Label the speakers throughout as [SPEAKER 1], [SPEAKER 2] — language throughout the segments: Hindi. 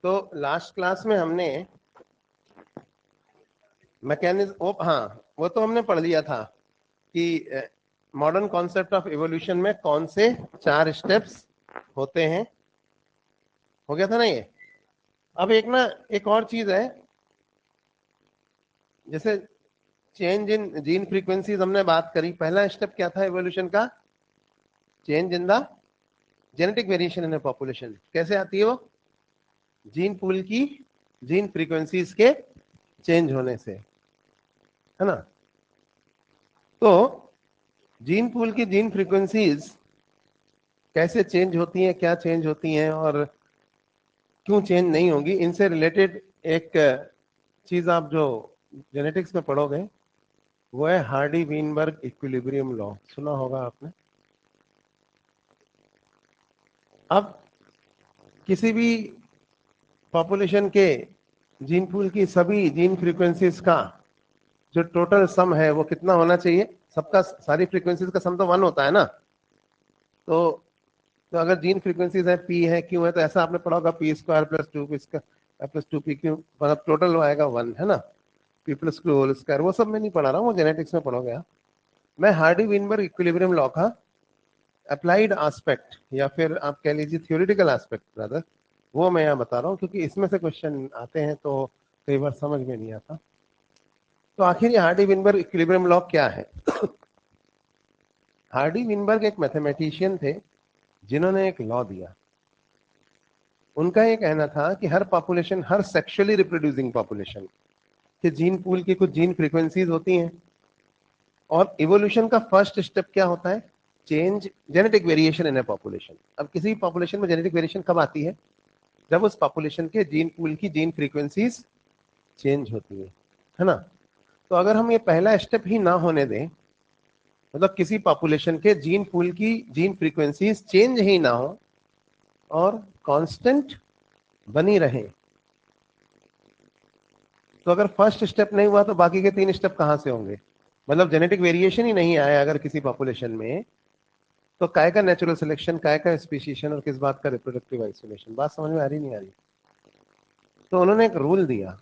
[SPEAKER 1] तो लास्ट क्लास में हमने मैकेनिज्म, हाँ वो तो हमने पढ़ लिया था कि मॉडर्न कॉन्सेप्ट ऑफ इवोल्यूशन में कौन से 4 स्टेप्स होते हैं, हो गया था ना ये। अब एक और चीज है, जैसे चेंज इन जीन फ्रीक्वेंसीज हमने बात करी। पहला स्टेप क्या था इवोल्यूशन का? Change in the genetic variation in A population. कैसे आती है वो? जीन पूल की जीन फ्रीक्वेंसीज के चेंज होने से, है ना। तो जीन पूल की जीन फ्रीक्वेंसीज कैसे चेंज होती हैं, क्या चेंज होती हैं और क्यों चेंज नहीं होगी, इनसे रिलेटेड एक चीज आप जो जेनेटिक्स में पढ़ोगे वो है हार्डी वीनबर्ग इक्विलिब्रियम लॉ। सुना होगा आपने। अब किसी भी पॉपुलेशन के जीन पूल की सभी जीन फ्रीक्वेंसीज का जो टोटल सम है वो कितना होना चाहिए? सबका, सारी फ्रीक्वेंसीज का सम तो 1 होता है ना। तो अगर जीन फ्रीक्वेंसीज है, पी है, क्यू है, तो ऐसा आपने पढ़ा होगा P square plus 2 P square plus 2 P Q, मतलब टोटल वो आएगा 1, है ना। P plus Q whole square, वो सब मैं नहीं पढ़ा रहा हूँ, वो जेनेटिक्स में पढ़ोगे आप। मैं हार्डी वीनबर्ग इक्विलिब्रियम लॉ का अप्लाइड एस्पेक्ट, या फिर आप कह लीजिए थ्योरेटिकल एस्पेक्ट ब्रदर, वो मैं यहाँ बता रहा हूँ क्योंकि इसमें से क्वेश्चन आते हैं तो कई बार समझ में नहीं आता। तो आखिर ये हार्डी वीनबर्ग इक्विलिब्रियम लॉ क्या है? हार्डी वीनबर्ग एक मैथमेटिशियन थे जिन्होंने एक लॉ दिया। उनका ये कहना था कि हर पॉपुलेशन, हर सेक्सुअली रिप्रोड्यूसिंग पॉपुलेशन के जीन पूल की कुछ जीन फ्रीक्वेंसीज होती हैं, और इवोल्यूशन का फर्स्ट स्टेप क्या होता है? Change genetic variation in A population. अब किसी पॉपुलेशन में जेनेटिक वेरिएशन कब आती है? जब उस पॉपुलेशन के जीन पूल की जीन फ्रीक्वेंसीज चेंज होती है ना। तो अगर हम ये पहला स्टेप ही ना होने दें, मतलब किसी पॉपुलेशन के जीन पूल की जीन फ्रीक्वेंसीज चेंज ही ना हो और कांस्टेंट बनी रहे, तो अगर फर्स्ट स्टेप नहीं हुआ तो बाकी के 3 स्टेप कहां से होंगे? मतलब जेनेटिक वेरिएशन ही नहीं आया अगर किसी पॉपुलेशन में, तो काय का नेचुरल सिलेक्शन, काय का स्पीशीशन, और किस बात का रिप्रोडक्टिव आइसोलेशन? बात समझ में आ रही नहीं आ रही? तो उन्होंने एक रूल दिया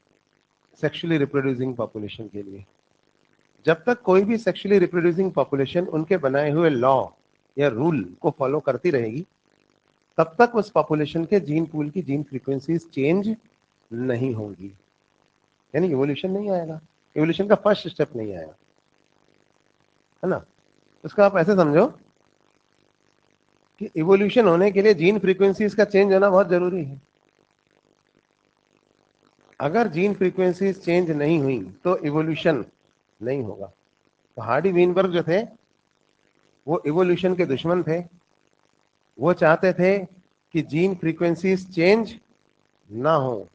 [SPEAKER 1] सेक्सुअली रिप्रोड्यूसिंग पॉपुलेशन के लिए। जब तक कोई भी सेक्सुअली रिप्रोड्यूसिंग पॉपुलेशन उनके बनाए हुए लॉ या रूल को फॉलो करती रहेगी, तब तक उस पॉपुलेशन के जीन पूल की जीन फ्रीक्वेंसीज चेंज नहीं होंगी, यानी इवोल्यूशन नहीं आएगा। इवोल्यूशन का फर्स्ट स्टेप नहीं आएगा, है ना। उसका आप ऐसे समझो कि इवोल्यूशन होने के लिए जीन फ्रीक्वेंसीज का चेंज होना बहुत जरूरी है। अगर जीन फ्रीक्वेंसीज चेंज नहीं हुई तो इवोल्यूशन नहीं होगा। तो हार्डी वीनबर्ग जो थे वो इवोल्यूशन के दुश्मन थे। वो चाहते थे कि जीन फ्रीक्वेंसीज चेंज ना हो।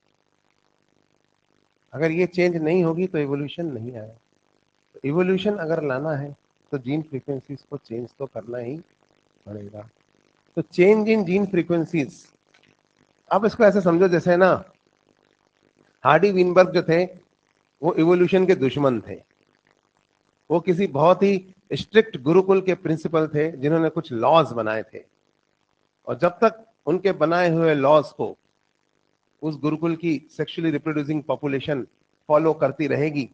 [SPEAKER 1] अगर ये चेंज नहीं होगी तो इवोल्यूशन नहीं आएगा। तो इवोल्यूशन अगर लाना है तो जीन फ्रीक्वेंसीज को चेंज तो करना ही पड़ेगा। तो चेंज इन जीन फ्रीक्वेंसीज, आप इसको ऐसे समझो जैसे ना, हार्डी वीनबर्ग जो थे वो इवोल्यूशन के दुश्मन थे। वो किसी बहुत ही स्ट्रिक्ट गुरुकुल के प्रिंसिपल थे जिन्होंने कुछ लॉज बनाए थे, और जब तक उनके बनाए हुए लॉज को उस गुरुकुल की सेक्सुअली रिप्रोड्यूसिंग पॉपुलेशन फॉलो करती रहेगी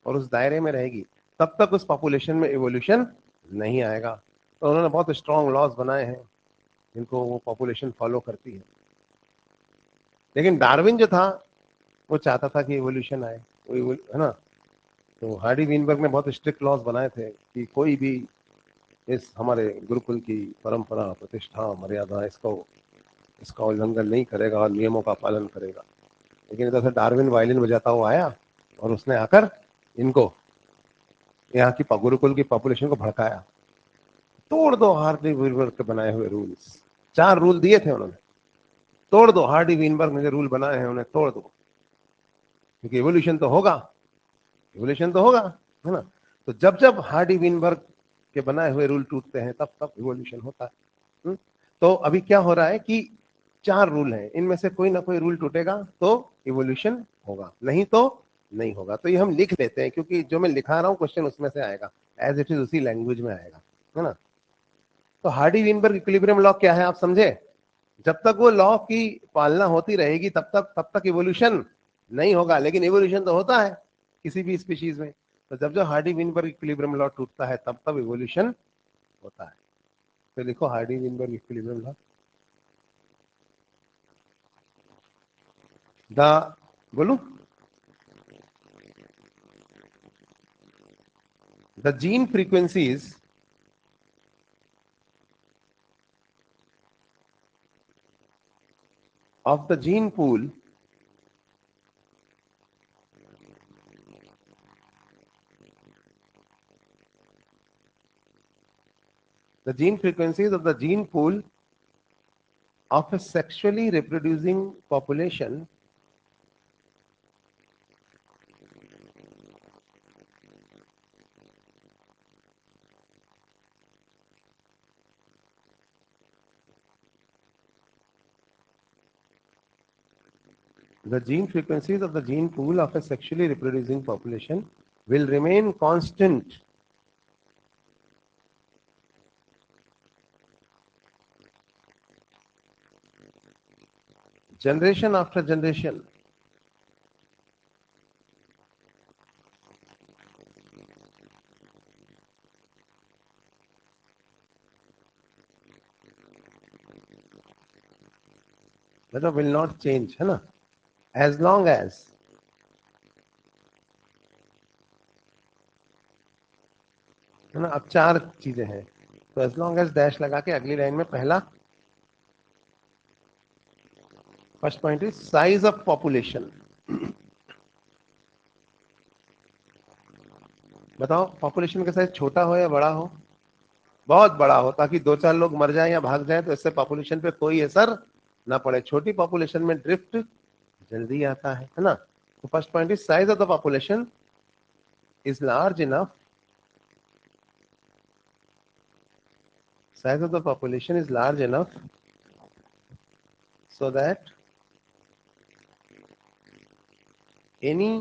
[SPEAKER 1] और उस दायरे में रहेगी, तब तक उस पॉपुलेशन में इवोल्यूशन नहीं आएगा। तो उन्होंने बहुत स्ट्रॉन्ग लॉज बनाए हैं जिनको वो पॉपुलेशन फॉलो करती है। लेकिन डार्विन जो था वो चाहता था कि इवोल्यूशन आए, है ना। तो हार्डी वीनबर्ग ने बहुत स्ट्रिक्ट लॉज बनाए थे कि कोई भी इस हमारे गुरुकुल की परंपरा, प्रतिष्ठा, मर्यादा, इसका उल्लंघन नहीं करेगा और नियमों का पालन करेगा। लेकिन इधर से डार्विन वायलिन बजाता हुआ आया और उसने आकर इनको, यहाँ की गुरुकुल की पॉपुलेशन को भड़काया। तोड़ दो हार्डी वीनबर्ग के बनाए हुए रूल्स। 4 रूल दिए थे उन्होंने, तोड़ दो। हार्डी वीनबर्ग ने जो रूल बनाए हैं उन्हें तोड़ दो, क्योंकि इवोल्यूशन तो होगा, इवोल्यूशन तो होगा, है ना। तो जब जब हार्डी वीनबर्ग के बनाए हुए रूल टूटते हैं तब तब इवोल्यूशन होता है। तो अभी क्या हो रहा है कि 4 रूल हैं, इनमें से कोई ना कोई रूल टूटेगा तो इवोल्यूशन होगा, नहीं तो नहीं होगा। तो ये हम लिख लेते हैं क्योंकि जो मैं लिखा रहा हूँ क्वेश्चन उसमें से आएगा, एज इट इज उसी लैंग्वेज में आएगा, है ना। तो हार्डी वीनबर्ग इक्विलिब्रियम लॉ क्या है आप समझे? जब तक वो लॉ की पालना होती रहेगी तब तक इवोल्यूशन नहीं होगा, लेकिन इवोल्यूशन तो होता है किसी भी स्पीशीज में। तो जब जो हार्डी विनबर्ग इक्विलिब्रियम लॉ टूटता है तब इवोल्यूशन होता है। तो लिखो Hardy Weinberg equilibrium law. The बोलू the gene frequencies of the gene pool the gene frequencies of the gene pool of a sexually reproducing population the gene frequencies of the gene pool of a sexually reproducing population will remain constant generation after generation मतलब will not change, है ना, as long as है ना। अब चार चीजें हैं, तो as long as डैश लगा के अगली लाइन में पहला first point is size of population. बताओ पॉपुलेशन का साइज छोटा हो या बड़ा हो? बहुत बड़ा हो, ताकि दो चार लोग मर जाएं या भाग जाएं तो इससे पॉपुलेशन पे कोई असर ना पड़े। छोटी पॉपुलेशन में ड्रिफ्ट जल्दी आता है ना। तो first point is size of the population is large enough, size of the population is large enough so that any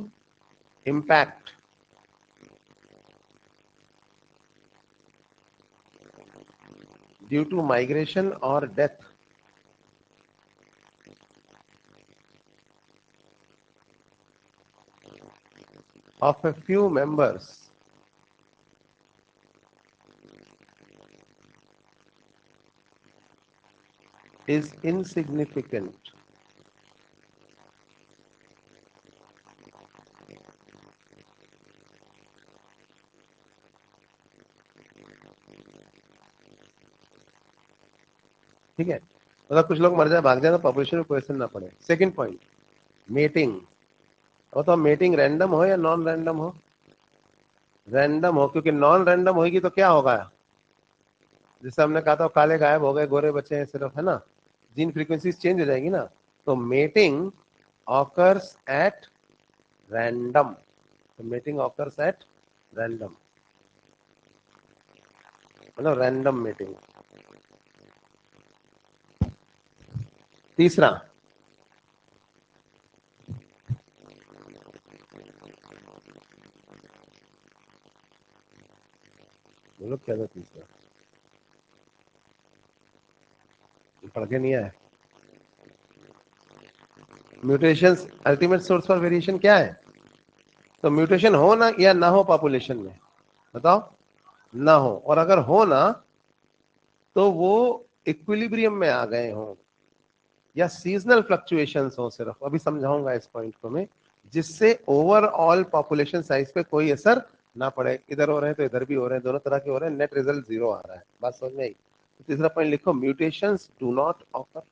[SPEAKER 1] impact due to migration or death of a few members is insignificant. ठीक है, मतलब कुछ लोग मर जाए भाग जाए तो पॉपुलेशन में कोई असर ना पड़े। Second point mating. तो मेटिंग रैंडम हो या नॉन रैंडम हो? रैंडम हो, क्योंकि नॉन रैंडम होगी तो क्या होगा, जैसे हमने कहा था काले गायब हो गए गोरे बचे हैं सिर्फ, है ना, जीन फ्रीक्वेंसी चेंज हो जाएगी ना। तो मेटिंग ऑकर्स एट रैंडम, तो मेटिंग ऑकर्स एट रैंडम, मतलब रैंडम मेटिंग। तीसरा बोलो क्या था तीसरा, पढ़ के नहीं आया? Mutation ultimate source for variation क्या है? तो म्यूटेशन हो ना या ना हो पॉपुलेशन में, बताओ। ना हो, और अगर हो ना तो वो इक्विलिब्रियम में आ गए हो या सीजनल फ्लक्चुएशंस हो सिर्फ, अभी समझाऊंगा इस पॉइंट को मैं, जिससे ओवरऑल पॉपुलेशन साइज पे कोई असर ना पड़े। इधर हो रहे हैं तो इधर भी हो रहे हैं, दोनों तरह के हो रहे हैं, नेट रिजल्ट जीरो आ रहा है। बात समझ में आई? तो तीसरा पॉइंट लिखो, mutations do not occur,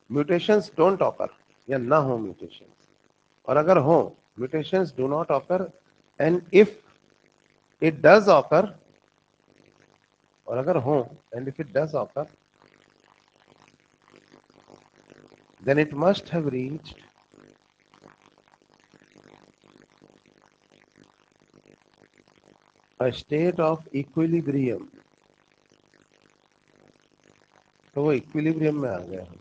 [SPEAKER 1] mutations don't occur, या ना हो म्यूटेशंस। और अगर हो mutations do not occur, and if it does occur, और अगर हो and if it does occur, then it must have reached a state of equilibrium, तो वो इक्विलिब्रियम में आ गया है।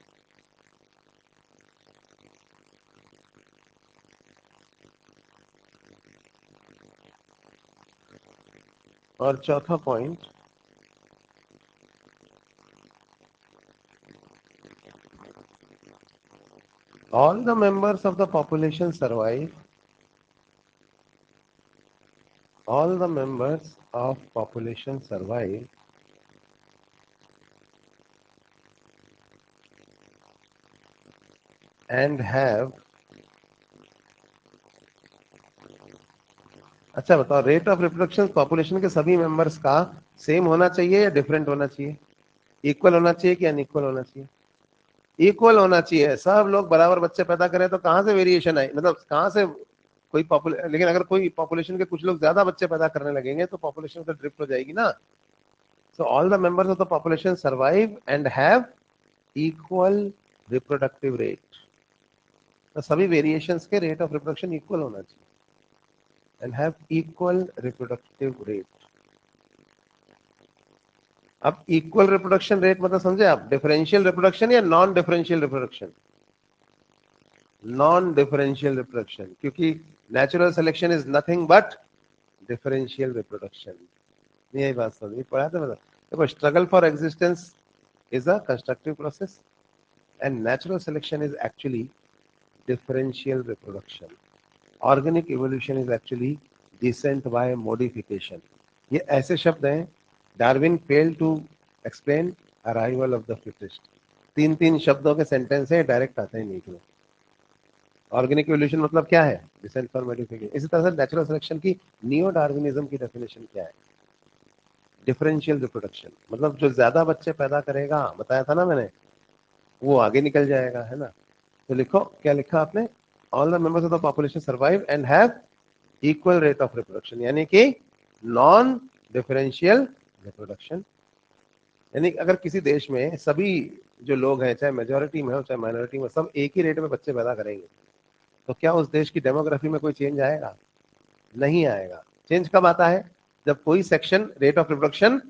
[SPEAKER 1] और चौथा point, All the members of the population survive. All the members of population survive and have. अच्छा बताओ, रेट ऑफ रिप्रोडक्शन पॉपुलेशन के सभी मेंबर्स का सेम होना चाहिए या डिफरेंट होना चाहिए? इक्वल होना चाहिए कि अनइक्वल होना चाहिए? इक्वल होना चाहिए। सब लोग बराबर बच्चे पैदा करें तो कहां से वेरिएशन आए, मतलब कहां से कोई पॉपुलेशन। लेकिन अगर कोई पॉपुलेशन के कुछ लोग ज्यादा बच्चे पैदा करने लगेंगे तो पॉपुलेशन तो ड्रिफ्ट हो जाएगी ना। So all the members of the population survive and have equal reproductive rate. तो सभी वेरिएशंस के रेट ऑफ रिप्रोडक्शन इक्वल होना चाहिए and have equal reproductive rate. अब इक्वल रिप्रोडक्शन रेट मतलब समझे आप, डिफरेंशियल रिप्रोडक्शन या non differential reproduction? Non differential reproduction, क्योंकि natural selection is nothing but differential reproduction. यही बात समझ पढ़ा था मतलब। देखो, struggle for existence is a constructive process and natural selection is actually differential reproduction. Organic evolution is actually descent by modification. ये ऐसे शब्द हैं, Darwin fail to explain arrival of the fittest. तीन तीन शब्दों के सेंटेंस है, डायरेक्ट आते हैं निकलो। ऑर्गेनिक इवोल्यूशन मतलब क्या है? Descent for modification. इसी तरह से नेचुरल सिलेक्शन की नियो डार्विनिज्म की डेफिनेशन क्या है? डिफरेंशियल रिप्रोडक्शन, मतलब जो ज्यादा बच्चे पैदा करेगा, बताया था ना मैंने, वो आगे निकल जाएगा, है ना। तो लिखो, क्या लिखा आपने? All the members of the population survive and have equal rate of reproduction, यानी कि नॉन डिफरेंशियल रिप्रोडक्शन। यानी अगर किसी देश में सभी जो लोग हैं, चाहे मेजोरिटी में हो चाहे माइनॉरिटी में, सब एक ही रेट में बच्चे पैदा करेंगे, तो क्या उस देश की डेमोग्राफी में कोई चेंज आएगा? नहीं आएगा। चेंज कब आता है? जब कोई सेक्शन रेट ऑफ रिप्रोडक्शन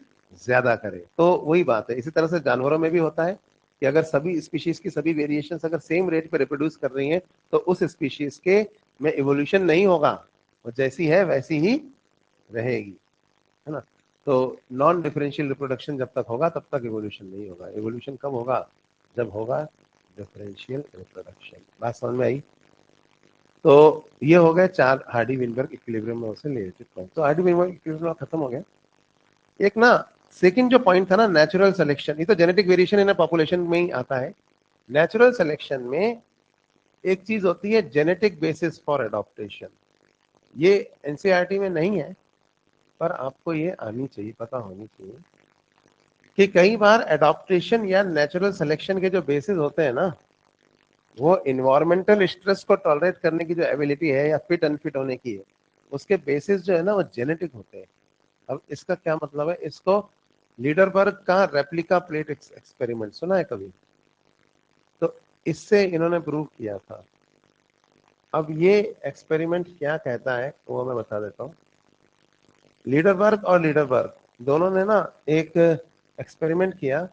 [SPEAKER 1] ज्यादा करे। तो वही बात है, इसी तरह से जानवरों में भी होता है कि अगर सभी स्पीशीज की सभी वेरिएशन अगर सेम रेट पे रिप्रोड्यूस कर रही हैं तो उस स्पीशीज के में इवोल्यूशन नहीं होगा, वो जैसी है वैसी ही रहेगी, है ना। तो नॉन डिफरेंशियल रिप्रोडक्शन जब तक होगा तब तक इवोल्यूशन नहीं होगा। इवोल्यूशन कब होगा? जब होगा डिफरेंशियल रिप्रोडक्शन। बात समझ में आई? तो ये हो गए चार हार्डी विनबर्ग इक्विलिब्रियम से रिलेटेड पॉइंट। तो हार्डी विनबर्ग इक्विलिब्रियम खत्म हो गया। एक ना सेकंड जो पॉइंट था ना, नेचुरल सिलेक्शन, ये तो जेनेटिक वेरिएशन इन पॉपुलेशन में ही आता है। नेचुरल सिलेक्शन में एक चीज होती है जेनेटिक बेसिस फॉर एडॉप्टेशन। ये एनसीईआरटी में नहीं है, पर आपको ये आनी चाहिए, पता होनी चाहिए कि कई बार एडॉप्टेशन या नेचुरल सिलेक्शन के जो बेसिस होते हैं ना, वो इन्वायरमेंटल स्ट्रेस को टॉलरेट करने की जो एबिलिटी है या फिट अनफिट होने की है, उसके बेसिस जो है ना वो जेनेटिक होते हैं। अब इसका क्या मतलब है? इसको लीडरबर्ग का रेप्लिका प्लेट एक्सपेरिमेंट सुना है कभी? तो इससे इन्होंने प्रूव किया था। अब ये एक्सपेरिमेंट क्या कहता है वो मैं बता देता हूँ। लीडरबर्ग और लीडरबर्ग दोनों ने ना एक एक्सपेरिमेंट किया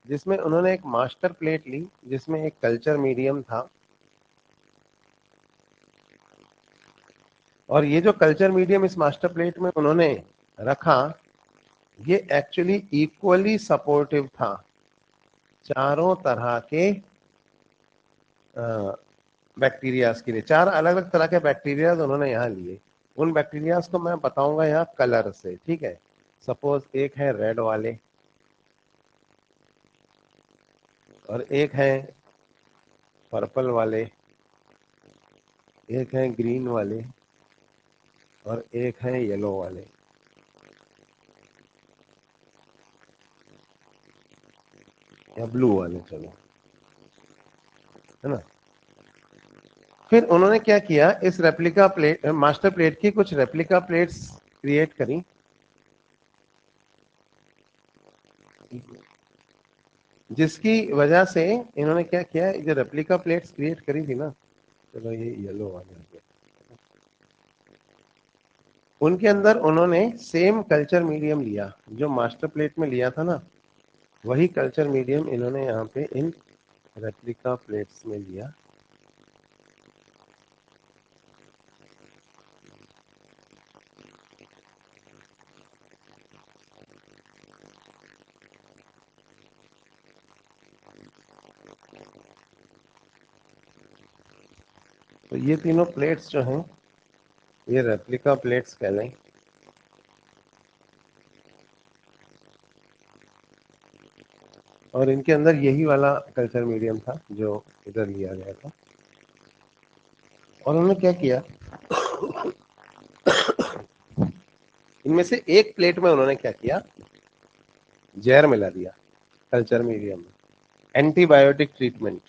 [SPEAKER 1] जिसमें उन्होंने एक मास्टर प्लेट ली जिसमें एक कल्चर मीडियम था, और ये जो कल्चर मीडियम इस मास्टर प्लेट में उन्होंने रखा, ये एक्चुअली इक्वली सपोर्टिव था चारों तरह के बैक्टीरियाज के लिए। चार अलग अलग तरह के बैक्टीरियाज उन्होंने यहाँ लिए। उन बैक्टीरियाज को मैं बताऊंगा यहाँ कलर से, ठीक है। सपोज एक है रेड वाले, और एक है पर्पल वाले, एक है ग्रीन वाले, और एक है येलो वाले। या ब्लू वाले, चलो, है ना। फिर उन्होंने क्या किया, इस रेप्लिका प्लेट मास्टर प्लेट की कुछ रेप्लिका प्लेट्स क्रिएट करी, जिसकी वजह से इन्होंने क्या किया, जो रेप्लिका प्लेट्स क्रिएट करी थी ना, चलो ये येलो वाले, उनके अंदर उन्होंने सेम कल्चर मीडियम लिया जो मास्टर प्लेट में लिया था ना, वही कल्चर मीडियम इन्होंने यहाँ पे इन रेप्लिका प्लेट्स में लिया। तो ये तीनों प्लेट्स जो हैं ये रेप्लिका प्लेट्स कहलाएं। और इनके अंदर यही वाला कल्चर मीडियम था जो इधर लिया गया था। और उन्होंने क्या किया, इनमें से एक प्लेट में उन्होंने क्या किया, जहर मिला दिया कल्चर मीडियम में। एंटीबायोटिक ट्रीटमेंट,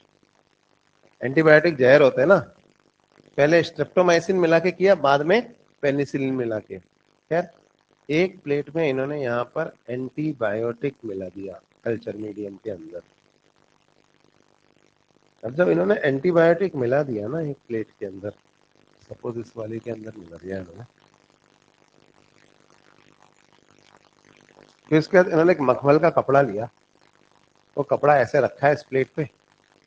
[SPEAKER 1] एंटीबायोटिक जहर होते हैं ना, पहले स्ट्रेप्टोमाइसिन मिला के किया, बाद में पेनिसिलिन मिला के। खैर एक प्लेट में इन्होंने यहाँ पर एंटीबायोटिक मिला दिया कल्चर मीडियम के अंदर। अब जब इन्होंने एंटीबायोटिक मिला दिया ना एक प्लेट के अंदर, सपोज इस वाले के अंदर मिला दिया इन्होंने, फिर इसके बाद इन्होंने एक मखमल का कपड़ा लिया, वो कपड़ा ऐसे रखा है इस प्लेट पे,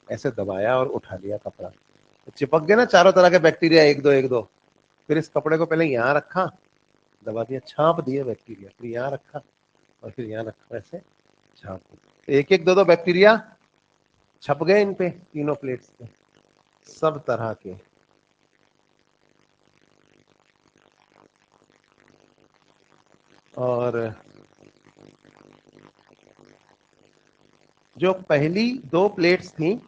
[SPEAKER 1] ऐसे दबाया और उठा लिया कपड़ा, तो चिपक गए ना चारों तरह के बैक्टीरिया, एक दो एक दो। फिर इस कपड़े को पहले यहाँ रखा, दबा दिया, छाप दिए बैक्टीरिया, फिर यहाँ रखा और फिर यहाँ रखा, ऐसे छाप दिया। एक एक दो दो बैक्टीरिया छप गए इन पे, तीनों प्लेट्स पे, सब तरह के। और जो पहली दो प्लेट्स थी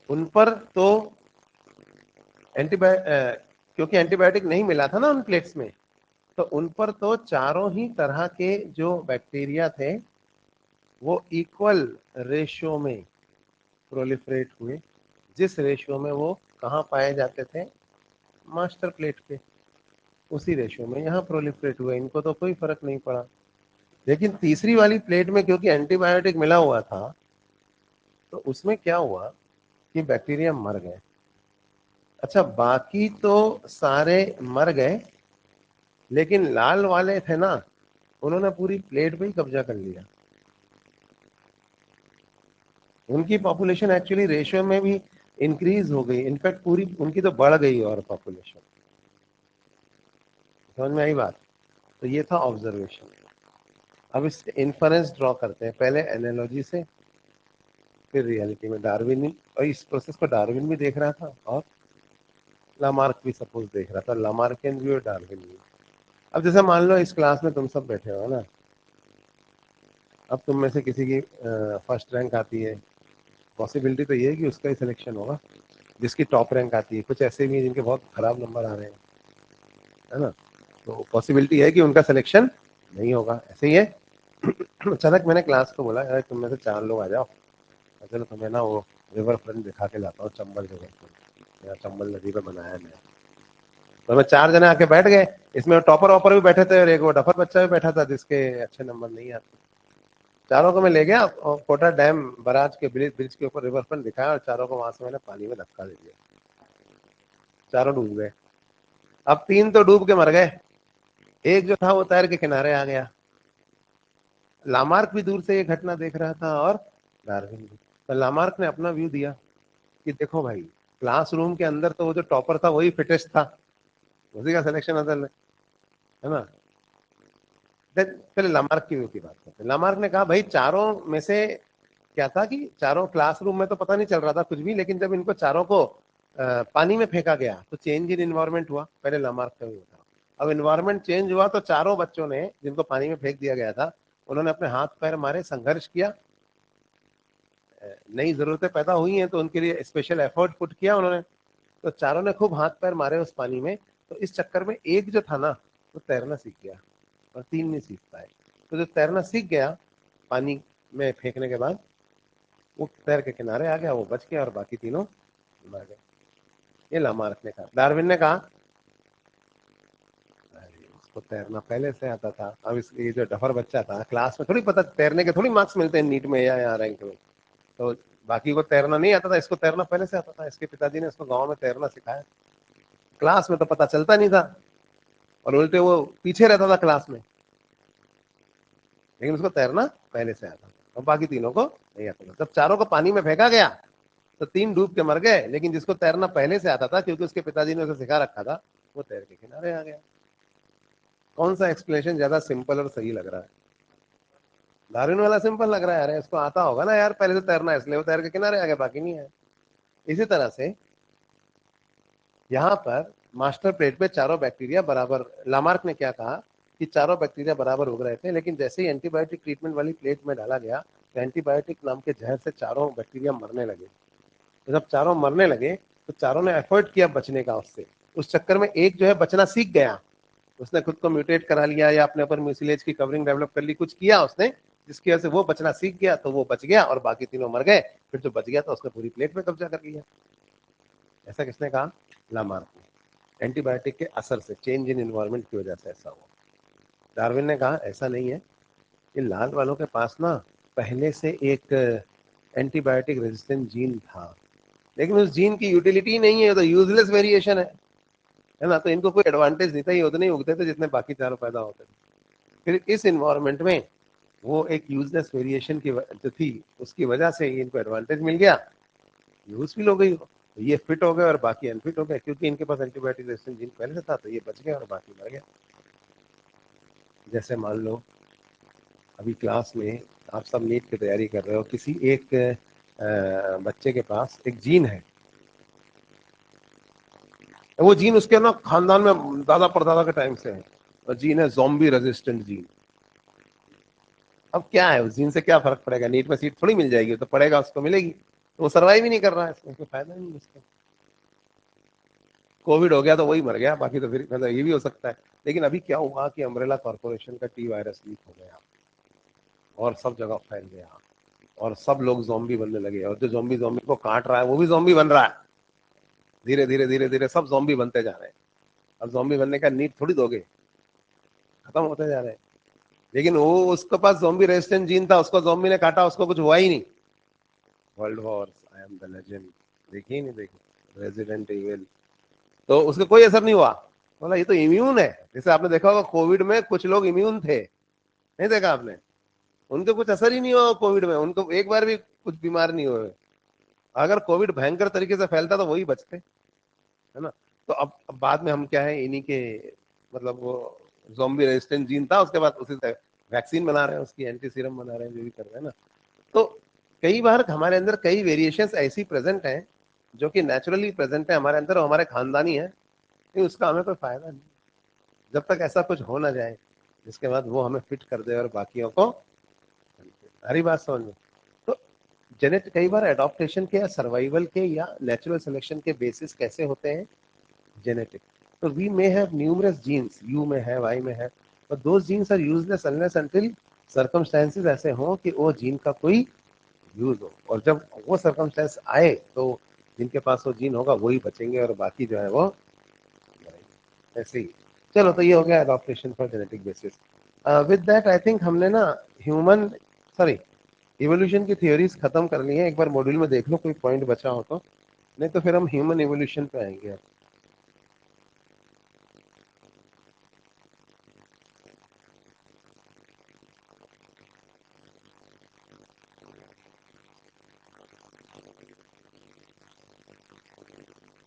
[SPEAKER 1] उन पर तो क्योंकि एंटीबायोटिक नहीं मिला था ना उन प्लेट्स में, तो उन पर तो चारों ही तरह के जो बैक्टीरिया थे वो इक्वल रेशियो में प्रोलिफरेट हुए। जिस रेशियो में वो कहाँ पाए जाते थे, मास्टर प्लेट पे, उसी रेशियो में यहाँ प्रोलिफरेट हुए, इनको तो कोई फर्क नहीं पड़ा। लेकिन तीसरी वाली प्लेट में क्योंकि एंटीबायोटिक मिला हुआ था, तो उसमें क्या हुआ कि बैक्टीरिया मर गए। अच्छा, बाकी तो सारे मर गए, लेकिन लाल वाले थे ना, उन्होंने पूरी प्लेट पे ही कब्जा कर लिया। उनकी पॉपुलेशन एक्चुअली रेशियो में भी इंक्रीज हो गई, इनफैक्ट पूरी उनकी तो बढ़ गई और पॉपुलेशन। समझ में आई बात? तो ये था ऑब्जर्वेशन। अब इससे इन्फरेंस ड्रॉ करते हैं, पहले एनालॉजी से, फिर रियलिटी में। डार्विन, और इस प्रोसेस को डार्विन भी देख रहा था और लामार्क भी सपोज देख रहा था, लामार्कियन भी और डार्विन भी। अब जैसे मान लो इस क्लास में तुम सब बैठे हो ना, अब तुम में से किसी की फर्स्ट रैंक आती है, पॉसिबिलिटी तो ये है कि उसका ही सिलेक्शन होगा। जिसकी टॉप रैंक आती है, कुछ ऐसे भी हैं जिनके बहुत खराब नंबर आ रहे हैं, है ना, तो पॉसिबिलिटी है कि उनका सिलेक्शन नहीं होगा। ऐसे ही है। अचानक मैंने क्लास को बोला, यार तुम में से 4 लोग आ जाओ, चलो तुम्हें ना वो रिवर फ्रंट दिखा के लाता हूँ, चंबल रिवर फ्रंट, यहाँ चंबल नदी पे बनाया है मैं। तो हमें 4 जने आके बैठ गए, इसमें टॉपर वॉपर भी बैठे थे और एक वो डफर बच्चा भी बैठा था जिसके अच्छे नंबर नहीं आते। चारों को मैं ले गया और कोटा डैम बराज के ब्रिज के ऊपर रिवर फ्रंट दिखाया, और चारों को वहां से मैंने पानी में धक्का दे दिया, चारों डूब गए। अब 3 तो डूब के मर गए, एक जो था वो तैर के किनारे आ गया। लामार्क भी दूर से ये घटना देख रहा था और डार्विन भी। तो लामार्क ने अपना व्यू दिया कि देखो भाई, क्लासरूम के अंदर तो वो जो टॉपर था वही फिटेस्ट था, उसी का सिलेक्शन अदल है ना। पहले लामार्क की व्यू की बात करते हैं। लामार्क ने कहा भाई, चारों में से क्या था कि चारों क्लासरूम में तो पता नहीं चल रहा था कुछ भी, लेकिन जब इनको चारों को पानी में फेंका गया तो चेंज इन इन्वायरमेंट हुआ। पहले लामार्क का व्यू था। अब इन्वायरमेंट चेंज हुआ तो चारों बच्चों ने, जिनको पानी में फेंक दिया गया था, उन्होंने अपने हाथ पैर मारे, संघर्ष किया, नई जरूरतें पैदा हुई हैं तो उनके लिए स्पेशल एफर्ट पुट किया उन्होंने। तो चारों ने खूब हाथ पैर मारे उस पानी में। तो इस चक्कर में एक जो था ना, वो तैरना सीख गया और 3 नहीं सीख पाए। तो जो तैरना सीख गया पानी में फेंकने के बाद, वो तैर के किनारे आ गया, वो बच गया और बाकी तीनों मर गए। ये लामार्क ने कहा। डार्विन ने कहा अरे उसको तैरना पहले से आता था, अब इस ये जो डफर बच्चा था, क्लास में थोड़ी पता, तैरने के थोड़ी मार्क्स मिलते हैं नीट में या यहाँ रैंक में, तो बाकी को तैरना नहीं आता था, इसको तैरना पहले से आता था। इसके पिताजी ने इसको गाँव में तैरना सिखाया, क्लास में तो पता चलता नहीं था और उल्टे वो पीछे रहता था क्लास में, लेकिन उसको तैरना पहले से आता था और बाकी तीनों को नहीं आता था। जब चारों को पानी में फेंका गया तो 3 डूब के मर गए, लेकिन जिसको तैरना पहले से आता था क्योंकि उसके पिताजी ने उसे सिखा रखा था, वो तैर के किनारे आ गया। कौन सा एक्सप्लेनेशन ज्यादा सिंपल और सही लग रहा है? डार्विन वाला सिंपल लग रहा है, अरे इसको आता होगा ना यार पहले से तैरना, इसलिए वो तैर के किनारे आ गया, बाकी नहीं है। इसी तरह से यहाँ पर मास्टर प्लेट पे चारों बैक्टीरिया बराबर, लामार्क ने क्या कहा कि चारों बैक्टीरिया बराबर उग रहे थे, लेकिन जैसे ही एंटीबायोटिक ट्रीटमेंट वाली प्लेट में डाला गया तो एंटीबायोटिक नाम के जहर से चारों बैक्टीरिया मरने लगे। तो जब चारों मरने लगे तो चारों ने एफर्ट किया बचने का उससे, उस चक्कर में एक जो है बचना सीख गया, उसने खुद को म्यूटेट करा लिया या अपने ऊपर म्यूसिलेज की कवरिंग डेवलप कर ली, कुछ किया उसने जिसकी वजह से वो बचना सीख गया, तो वो बच गया और बाकी तीनों मर गए। फिर जो बच गया तो उसने पूरी प्लेट में कब्जा कर लिया। ऐसा किसने कहा? लामार्क ने। एंटीबायोटिक के असर से, चेंज इन एनवायरनमेंट की वजह से ऐसा हुआ। डार्विन ने कहा ऐसा नहीं है, ये लाल वालों के पास ना पहले से एक एंटीबायोटिक रेजिस्टेंट जीन था, लेकिन उस जीन की यूटिलिटी नहीं है, तो यूजलेस वेरिएशन है ना, तो इनको कोई एडवांटेज नहीं था, ये उतने ही उगते थे जितने बाकी चारों पैदा होते थे। फिर इस इन्वायरमेंट में वो एक यूजलेस वेरिएशन की जो थी उसकी वजह से इनको एडवांटेज मिल गया, यूजफुल हो गई, ये फिट हो गए और बाकी अनफिट हो गए, क्योंकि इनके पास एंटीबायोटिक रेजिस्टेंट जीन पहले से था, तो ये बच गए और बाकी मर गए। जैसे मान लो अभी क्लास में आप सब नीट की तैयारी कर रहे हो, किसी एक बच्चे के पास एक जीन है, वो जीन उसके ना खानदान में दादा परदादा के टाइम से है, और जीन है ज़ॉम्बी रेजिस्टेंट जीन। अब क्या है, उस जीन से क्या फर्क पड़ेगा, नीट में सीट थोड़ी मिल जाएगी, तो पड़ेगा उसको मिलेगी, तो वो सर्वाइव ही नहीं कर रहा है, इसमें कोई फायदा नहीं उसका। कोविड हो गया तो वही मर गया, बाकी तो फिर मतलब ये भी हो सकता है। लेकिन अभी क्या हुआ कि अम्ब्रेला कॉर्पोरेशन का टी वायरस लीक हो गया और सब जगह फैल गया और सब लोग ज़ॉम्बी बनने लगे, और जो ज़ॉम्बी ज़ॉम्बी को काट रहा है वो भी ज़ॉम्बी बन रहा है। धीरे धीरे धीरे धीरे सब ज़ॉम्बी बनते जा रहे हैं। अब ज़ॉम्बी बनने का नीड थोड़ी दोगे, खत्म होते जा रहे हैं। लेकिन वो उसके पास ज़ॉम्बी रेजिस्टेंट जीन था, उसको ज़ॉम्बी ने काटा, उसको कुछ हुआ ही नहीं। World Wars, I am the legend, देखिए नहीं देखी रेजिडेंट इविल, तो उसका कोई असर नहीं हुआ, बोला ये तो इम्यून है। जैसे आपने देखा होगा कोविड में कुछ लोग इम्यून थे, नहीं देखा आपने? उनको कुछ असर ही नहीं हुआ कोविड में, उनको एक बार भी कुछ बीमार नहीं हुए। अगर कोविड भयंकर तरीके से फैलता तो वही बचते, है ना। तो अब बाद में हम क्या है, इन्हीं के मतलब वो ज़ॉम्बी रेजिस्टेंट जीन था, उसके बाद उसी से वैक्सीन बना रहे हैं, उसकी एंटी सीरम बना रहे हैं, जो भी कर रहे हैं ना। तो कई बार हमारे अंदर कई वेरिएशंस ऐसी प्रेजेंट हैं जो कि नेचुरली प्रेजेंट है हमारे अंदर और हमारे खानदानी है, लेकिन उसका हमें कोई फायदा नहीं जब तक ऐसा कुछ हो ना जाए जिसके बाद वो हमें फिट कर दे और बाकियों को। हरी बात समझ में? तो जेनेट कई बार एडॉप्टेशन के या सर्वाइवल के या नेचुरल सिलेक्शन के बेसिस कैसे होते हैं, जेनेटिक। तो we may have numerous genes, यू में है, वाई में है, but those genes are useless unless until circumstances ऐसे हों कि वो जीन का कोई यूज हो, और जब वो सर्कमस्टेंस आए तो जिनके पास वो जीन होगा वही बचेंगे और बाकी जो है वो मरेंगे। ऐसे ही। चलो, तो ये हो गया adaptation for genetic basis. With that I think हमने ना ह्यूमन, सॉरी, इवोल्यूशन की थ्योरीज खत्म कर ली है। एक बार मॉड्यूल में देख लो कोई पॉइंट बचा हो तो, नहीं तो फिर हम ह्यूमन इवोल्यूशन पे आएंगे।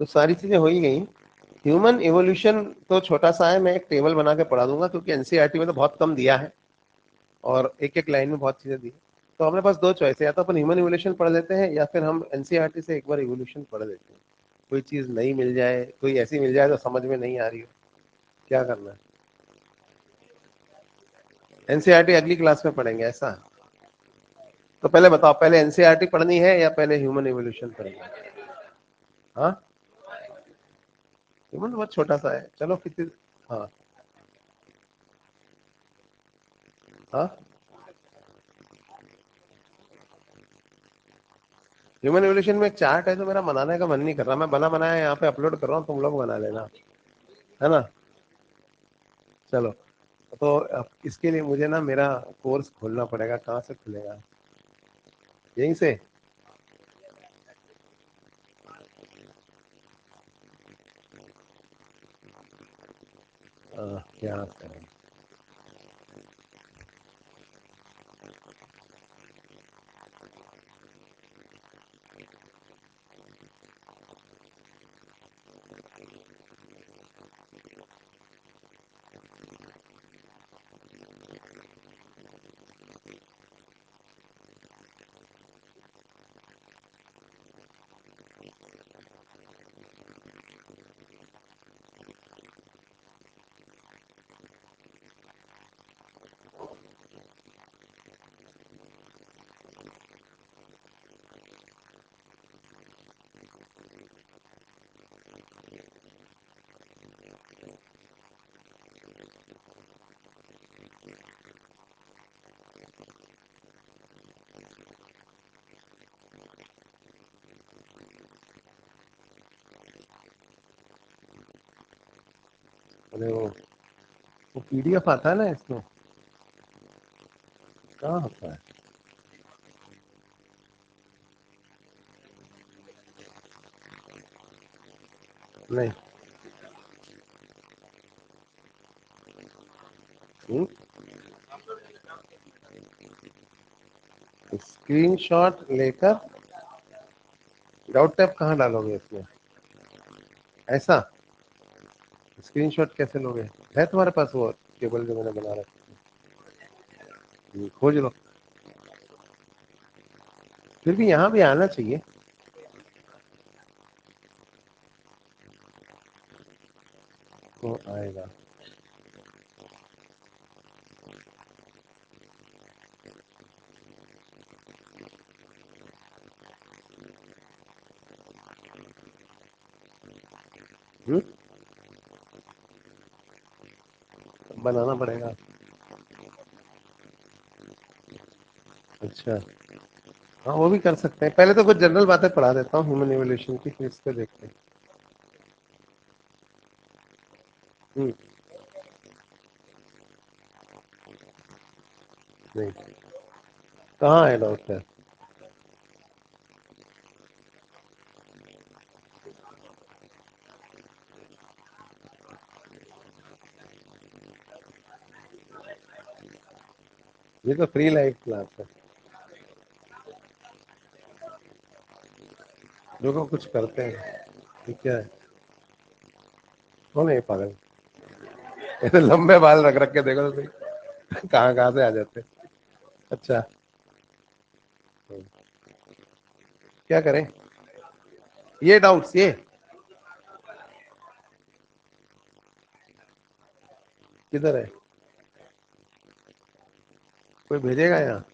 [SPEAKER 1] तो सारी चीजें हो ही गई। ह्यूमन इवोल्यूशन तो छोटा सा है, मैं एक टेबल बना के पढ़ा दूंगा, क्योंकि एनसीईआरटी में तो बहुत कम दिया है और एक एक लाइन में बहुत चीजें दी है। तो हमारे पास दो चॉइस है, या तो अपन ह्यूमन इवोल्यूशन पढ़ लेते हैं या फिर हम एनसीईआरटी से एक बार इवोल्यूशन पढ़ लेते हैं। कोई चीज नई मिल जाए, कोई ऐसी मिल जाए तो समझ में नहीं आ रही हो, क्या करना है? एनसीईआरटी अगली क्लास में पढ़ेंगे ऐसा? तो पहले बताओ, पहले एनसीईआरटी पढ़नी है या पहले ह्यूमन इवोल्यूशन पढ़नी है? हाँ, ह्यूमन तो बहुत छोटा सा है, चलो कितनी। हाँ। हाँ, ह्यूमन एवोल्यूशन में एक चार्ट है, तो मेरा बनाने का मन नहीं कर रहा, मैं बना बनाया यहाँ पे अपलोड कर रहा हूँ, तुम लोग बना लेना, है ना। चलो, तो अब इसके लिए मुझे ना मेरा कोर्स खोलना पड़ेगा, कहाँ से खुलेगा? यहीं से? क्या करें? अरे वो पीडीएफ आता है ना इसमें, कहाँ होता है? नहीं। स्क्रीनशॉट लेकर डाउट टैब कहाँ डालोगे इसमें? ऐसा स्क्रीनशॉट कैसे लोगे? है तुम्हारे पास वो टेबल जो मैंने बना रखा? खोज लो। फिर भी यहाँ भी आना चाहिए। तो आएगा। बनाना पड़ेगा। अच्छा, हाँ वो भी कर सकते हैं। पहले तो कुछ जनरल बातें पढ़ा देता हूँ ह्यूमन इवोल्यूशन की, फिर इसको देखते हैं। नहीं, कहाँ है डाउट है? ये तो फ्री लाइव क्लास है, जो को कुछ करते हैं। ठीक है, कौन है ये पागल? ये तो लंबे बाल रख रख के देखो तो सही, कहाँ कहाँ से आ जाते हैं। अच्छा, क्या करें? ये डाउट्स ये किधर है? कोई भेजेगा यहाँ?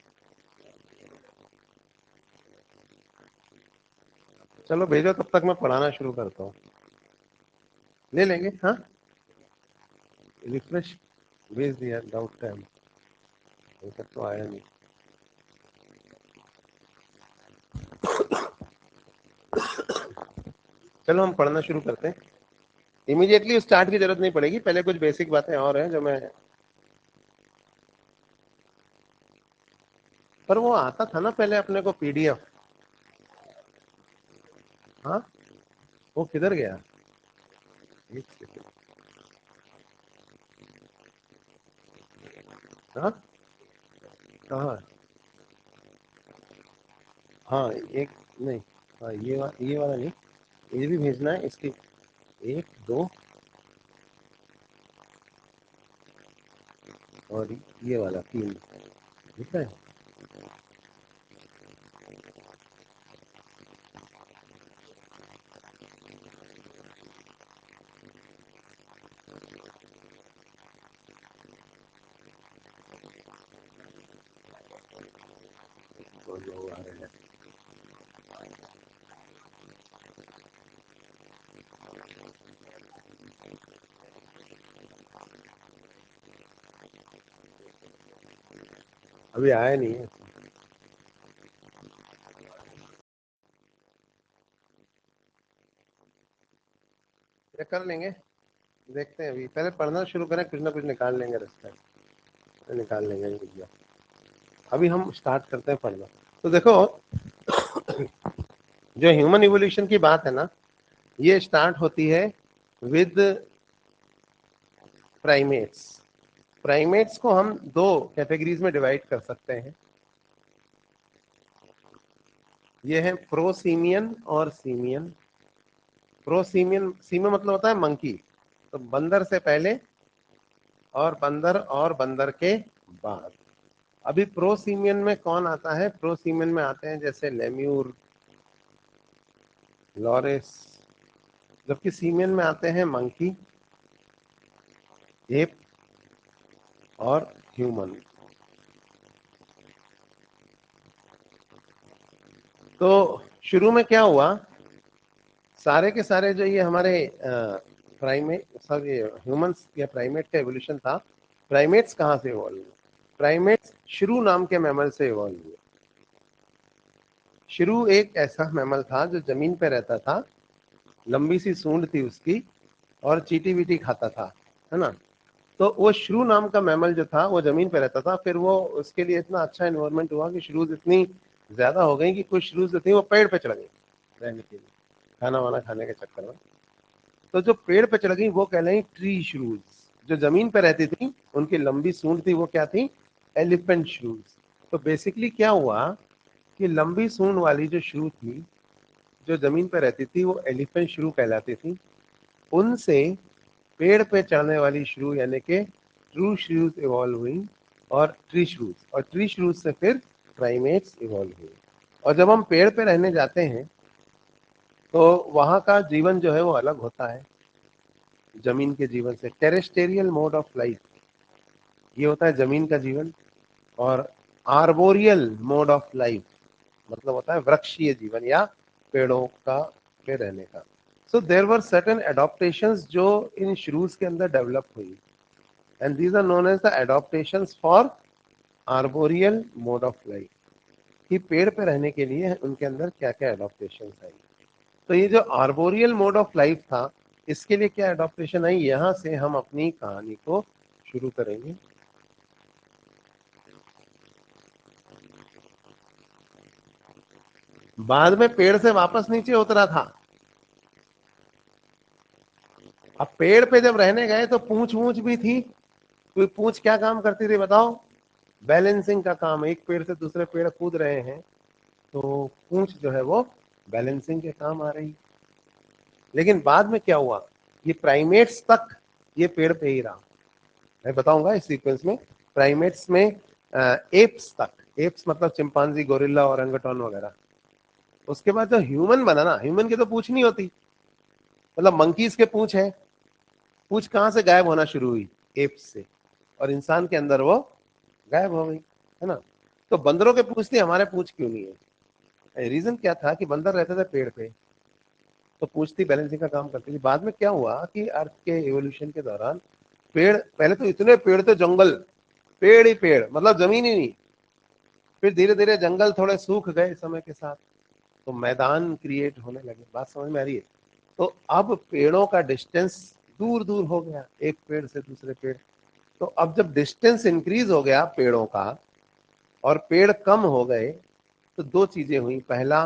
[SPEAKER 1] चलो भेजो, तब तक मैं पढ़ाना शुरू करता हूँ। ले लेंगे, हाँ। रिफ्रेश भेज दिया डाउट टाइम, अभी तक तो आया नहीं। चलो हम पढ़ना शुरू करते हैं। इमीडिएटली स्टार्ट की जरूरत नहीं पड़ेगी, पहले कुछ बेसिक बातें और हैं जो मैं, पर वो आता था ना पहले अपने को पीडीएफ। हाँ, वो किधर गया? एक सेकंड। हाँ, कहाँ? हाँ एक, नहीं, हाँ ये वाला नहीं, ये भी भेजना है इसकी। एक दो, और ये वाला तीन। ठीक है। तो जो आ रहे हैं, अभी आया नहीं है। ये कर लेंगे, देखते हैं। अभी पहले पढ़ना शुरू करें, कुछ ना कुछ निकाल लेंगे रास्ता, निकाल लेंगे भैया। अभी हम स्टार्ट करते हैं पढ़ना। तो देखो, जो ह्यूमन इवोल्यूशन की बात है ना, ये स्टार्ट होती है विद प्राइमेट्स। प्राइमेट्स को हम दो कैटेगरीज में डिवाइड कर सकते हैं। ये है प्रोसीमियन और सीमियन। प्रोसीमियन, सीमियन मतलब होता है मंकी, तो बंदर से पहले और बंदर के बाद। अभी प्रोसीमियन में कौन आता है? प्रोसीमियन में आते हैं जैसे लेम्यूर, लॉरेस, जबकि सीमियन में आते हैं मंकी, एप और ह्यूमन। तो शुरू में क्या हुआ, सारे के सारे जो ये हमारे प्राइमेट, सॉरी, ह्यूमंस या प्राइमेट का एवोल्यूशन था। प्राइमेट्स कहाँ से इवॉल्व हुए? प्राइमेट्स शिरू नाम के मैमल से इवॉल्व हुए। शिरू एक ऐसा मैमल था जो जमीन पे रहता था, लंबी सी सूंड थी उसकी, और चीटी वीटी खाता था। है ना। तो वो श्रू नाम का मैमल जो था वो जमीन पे रहता था, फिर वो उसके लिए इतना अच्छा एनवायरनमेंट हुआ कि श्रूज इतनी ज्यादा हो गई कि कुछ श्रूज जो थी वो पेड़ पे चढ़ गई रहने के लिए, खाना वाना खाने के चक्कर में। तो जो पेड़ पे चढ़ गई वो कहलाई ट्री श्रूज। जो जमीन पे रहती थी उनकी लंबी सूंड थी वो क्या थी, एलिफेंट श्रूज। तो बेसिकली क्या हुआ कि लंबी सूंड वाली जो श्रू थी जो जमीन पे रहती थी वो एलिफेंट श्रू कहलाती थी। उनसे पेड़ पे चढ़ने वाली श्रू यानी कि ट्रू श्रूज इवॉल्व हुई और ट्री श्रूज, और ट्री श्रूज से फिर प्राइमेट्स इवॉल्व हुए। और जब हम पेड़ पे रहने जाते हैं तो वहां का जीवन जो है वो अलग होता है जमीन के जीवन से। टेरेस्टेरियल मोड ऑफ लाइफ ये होता है जमीन का जीवन, और आर्बोरियल मोड ऑफ लाइफ मतलब होता है वृक्षीय जीवन या पेड़ों का पे रहने का। So there were certain adaptations जो इन श्रूज के अंदर डेवलप हुई, and these are known as the adaptations for arboreal mode of life, कि पेड़ पे रहने के लिए उनके अंदर क्या क्या एडॉप्टेशंस आई। तो ये जो आर्बोरियल मोड ऑफ लाइफ था इसके लिए क्या एडॉप्टेशन आई, यहां से हम अपनी कहानी को शुरू करेंगे। बाद में पेड़ से वापस नीचे उतरा था। अब पेड़ पे जब रहने गए तो पूंछ वूछ भी थी। कोई पूंछ क्या काम करती थी बताओ, बैलेंसिंग का काम। एक पेड़ से दूसरे पेड़ कूद रहे हैं तो पूंछ जो है वो बैलेंसिंग के काम आ रही। लेकिन बाद में क्या हुआ, ये प्राइमेट्स तक ये पेड़ पे ही रहा। मैं बताऊंगा इस सीक्वेंस में। प्राइमेट्स में एप्स तक, एप्स मतलब चिंपांजी, गोरिल्ला, ओरंगुटान वगैरह। उसके बाद जो ह्यूमन बना ना, ह्यूमन की तो पूछ नहीं होती, मतलब मंकीज के पूछ है। पूछ कहां से गायब होना शुरू हुई, एप्स से, और इंसान के अंदर वो गायब हो गई, है ना। तो बंदरों के पूछ थी, हमारे पूछ क्यों नहीं है। रीजन क्या था कि बंदर रहते थे पेड़ पे तो पूछ थी बैलेंसिंग का काम करती थी। बाद में क्या हुआ कि अर्थ के एवोल्यूशन के दौरान पेड़, पहले तो इतने पेड़ थे, जंगल, पेड़ ही पेड़, मतलब जमीन ही नहीं। फिर धीरे धीरे जंगल थोड़े सूख गए समय के साथ, तो मैदान क्रिएट होने लगे। बात समझ में आ रही है। तो अब पेड़ों का डिस्टेंस दूर दूर हो गया एक पेड़ से दूसरे पेड़। तो अब जब डिस्टेंस इंक्रीज हो गया पेड़ों का और पेड़ कम हो गए तो दो चीजें हुई। पहला,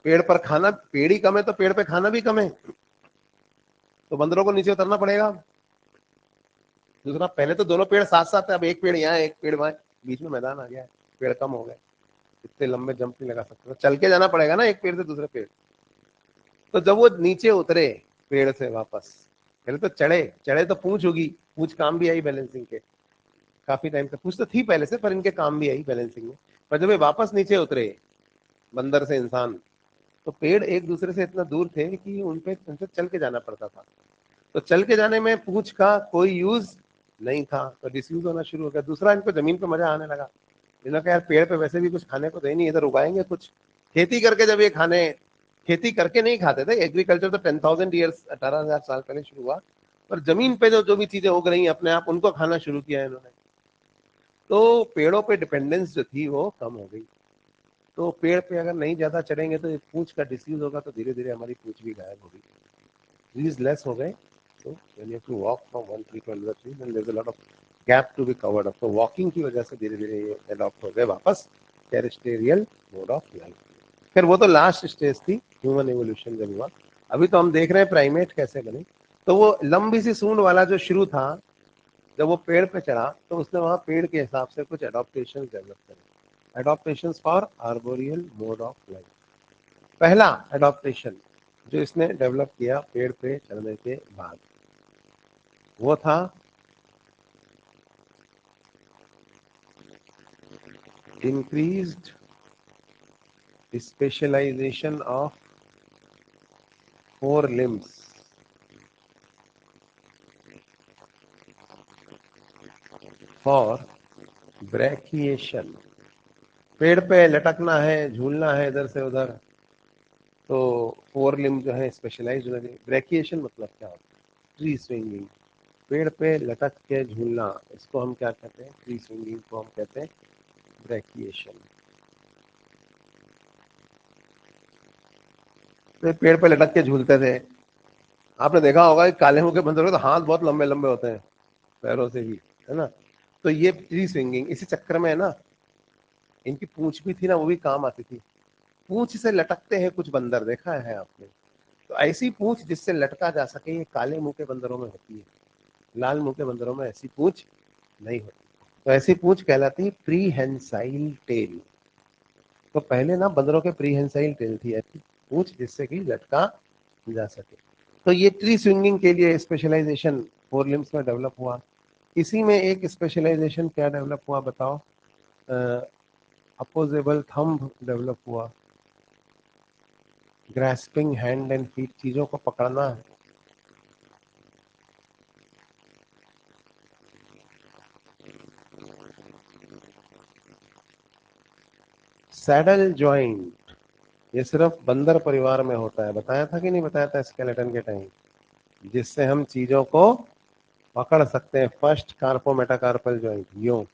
[SPEAKER 1] पेड़ पर खाना, पेड़ ही कम है तो पेड़ पे खाना भी कम है, तो बंदरों को नीचे उतरना पड़ेगा। दूसरा, पहले तो दोनों पेड़ साथ साथ है, अब एक पेड़ यहाँ एक पेड़ वहां, बीच में मैदान आ गया है, पेड़ कम हो गए, इतने लंबे जंप नहीं लगा सकते, तो चल के जाना पड़ेगा ना एक पेड़ से दूसरे पेड़। तो जब वो नीचे उतरे पेड़ से वापस, पहले तो चढ़े, चढ़े तो पूंछ होगी, पूंछ काम भी आई बैलेंसिंग के। काफी टाइम तक पूंछ तो थी पहले से, पर इनके काम भी आई बैलेंसिंग में। पर जब ये वापस नीचे उतरे, बंदर से इंसान, तो पेड़ एक दूसरे से इतना दूर थे कि उनसे चल के जाना पड़ता था। तो चल के जाने में पूंछ का कोई यूज नहीं था, तो डिसयूज होना शुरू हो गया। दूसरा, इनको जमीन पे मजा आने लगा। इन्होंने कहा यार पेड़ पे वैसे भी कुछ खाने को दे नहीं, इधर उगाएंगे कुछ। खेती करके जब ये खाने, खेती करके नहीं खाते थे, एग्रीकल्चर तो 10,000 ईयर्स, 18,000 साल पहले शुरू हुआ, पर जमीन पे जो जो भी चीजें उग रही अपने आप उनको खाना शुरू किया इन्होंने। तो पेड़ों पे डिपेंडेंस जो थी वो कम हो गई। तो पेड़ पे अगर नहीं ज्यादा चढ़ेंगे तो पूंछ का डिसीज होगा, तो धीरे धीरे हमारी पूंछ भी गायब होगी, ट्रीज लेस हो गए। तो when you have to walk from one tree to another tree, then there's a lot of gap to be covered up. तो वॉकिंग की वजह से धीरे धीरे ये अडॉप्ट हो गए वापस टेरेस्टेरियल मोड ऑफ लाइफ। फिर वो तो लास्ट स्टेज थी, ह्यूमन एवोल्यूशन जब हुआ। अभी तो हम देख रहे हैं प्राइमेट कैसे बने। तो वो लंबी सी सूंड वाला जो शुरू था, जब वो पेड़ पे चढ़ा तो उसने वहां पेड़ के हिसाब से कुछ एडॉप्टेशन डेवलप करे, adaptation for arboreal mode of life. पहला एडॉप्टेशन जो इसने डेवलप किया पेड़ पे चढ़ने के बाद, वो था increased specialization of four limbs for brachiation। पेड़ पे लटकना है, झूलना है इधर से उधर, तो फोर लिम्ब जो है स्पेशलाइज होने लगे। ब्रेकिएशन मतलब क्या होता है, ट्री स्विंगिंग। पेड़ पे लटक के झूलना, इसको हम क्या कहते हैं, ट्री स्विंगिंग को हम कहते हैं ब्रेकिएशन। तो पेड़ पे लटक के झूलते थे, आपने देखा होगा कि काले मुंह के बंदरों के तो हाथ बहुत लंबे लंबे होते हैं, पैरों से भी, है ना। तो ये फ्री स्विंगिंग इसी चक्कर में है ना, इनकी पूंछ भी थी ना, वो भी काम आती थी। पूंछ से लटकते हैं कुछ बंदर, देखा है आपने। तो ऐसी पूंछ जिससे लटका जा सके, ये काले मुंह के बंदरों में होती है, लाल मुंह के बंदरों में ऐसी पूंछ नहीं होती। तो ऐसी पूंछ कहलाती है प्रीहेंसाइल टेल। तो पहले ना बंदरों के प्रीहेंसाइल टेल थी, ऐसी पूंछ जिससे कि लटका जा सके। तो ये ट्री स्विंगिंग के लिए स्पेशलाइजेशन फोर लिम्स में डेवलप हुआ। इसी में एक स्पेशलाइजेशन क्या डेवलप हुआ बताओ, अपोजेबल थंब डेवलप हुआ। ग्रास्पिंग हैंड एंड फीट, चीजों को पकड़ना है। सैडल जॉइंट, ये सिर्फ बंदर परिवार में होता है, बताया था कि नहीं बताया था स्केलेटन के टाइम, जिससे हम चीजों को पकड़ सकते हैं। फर्स्ट कार्पो मेटाकार्पल जॉइंट यो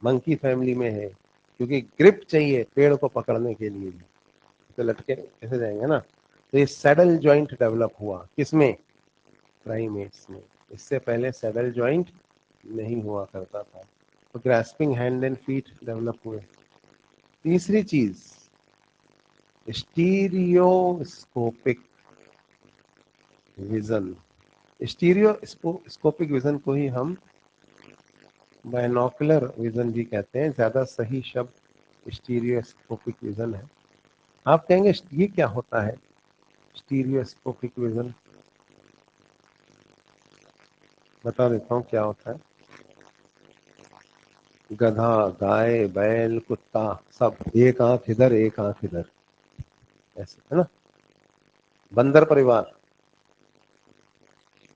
[SPEAKER 1] मंकी फैमिली में है, क्योंकि ग्रिप चाहिए पेड़ को पकड़ने के लिए, तो लटके कैसे जाएंगे ना। तो ये सैडल जॉइंट डेवलप हुआ किसमें, प्राइमेट्स में। इससे पहले सैडल जॉइंट नहीं हुआ करता था। तो grasping hand and feet develop हुए। तीसरी चीज स्टीरियोस्कोपिक विजन। स्टीरियोस्कोपिक विजन को ही हम बायनोकुलर विजन भी कहते हैं, ज्यादा सही शब्द स्टीरियोस्कोपिक विजन है। आप कहेंगे ये क्या होता है स्टीरियोस्कोपिक विजन, बता देता हूँ क्या होता है। गधा, गाय, बैल, कुत्ता, सब एक आंख इधर एक आंख इधर, ऐसे है ना। बंदर परिवार,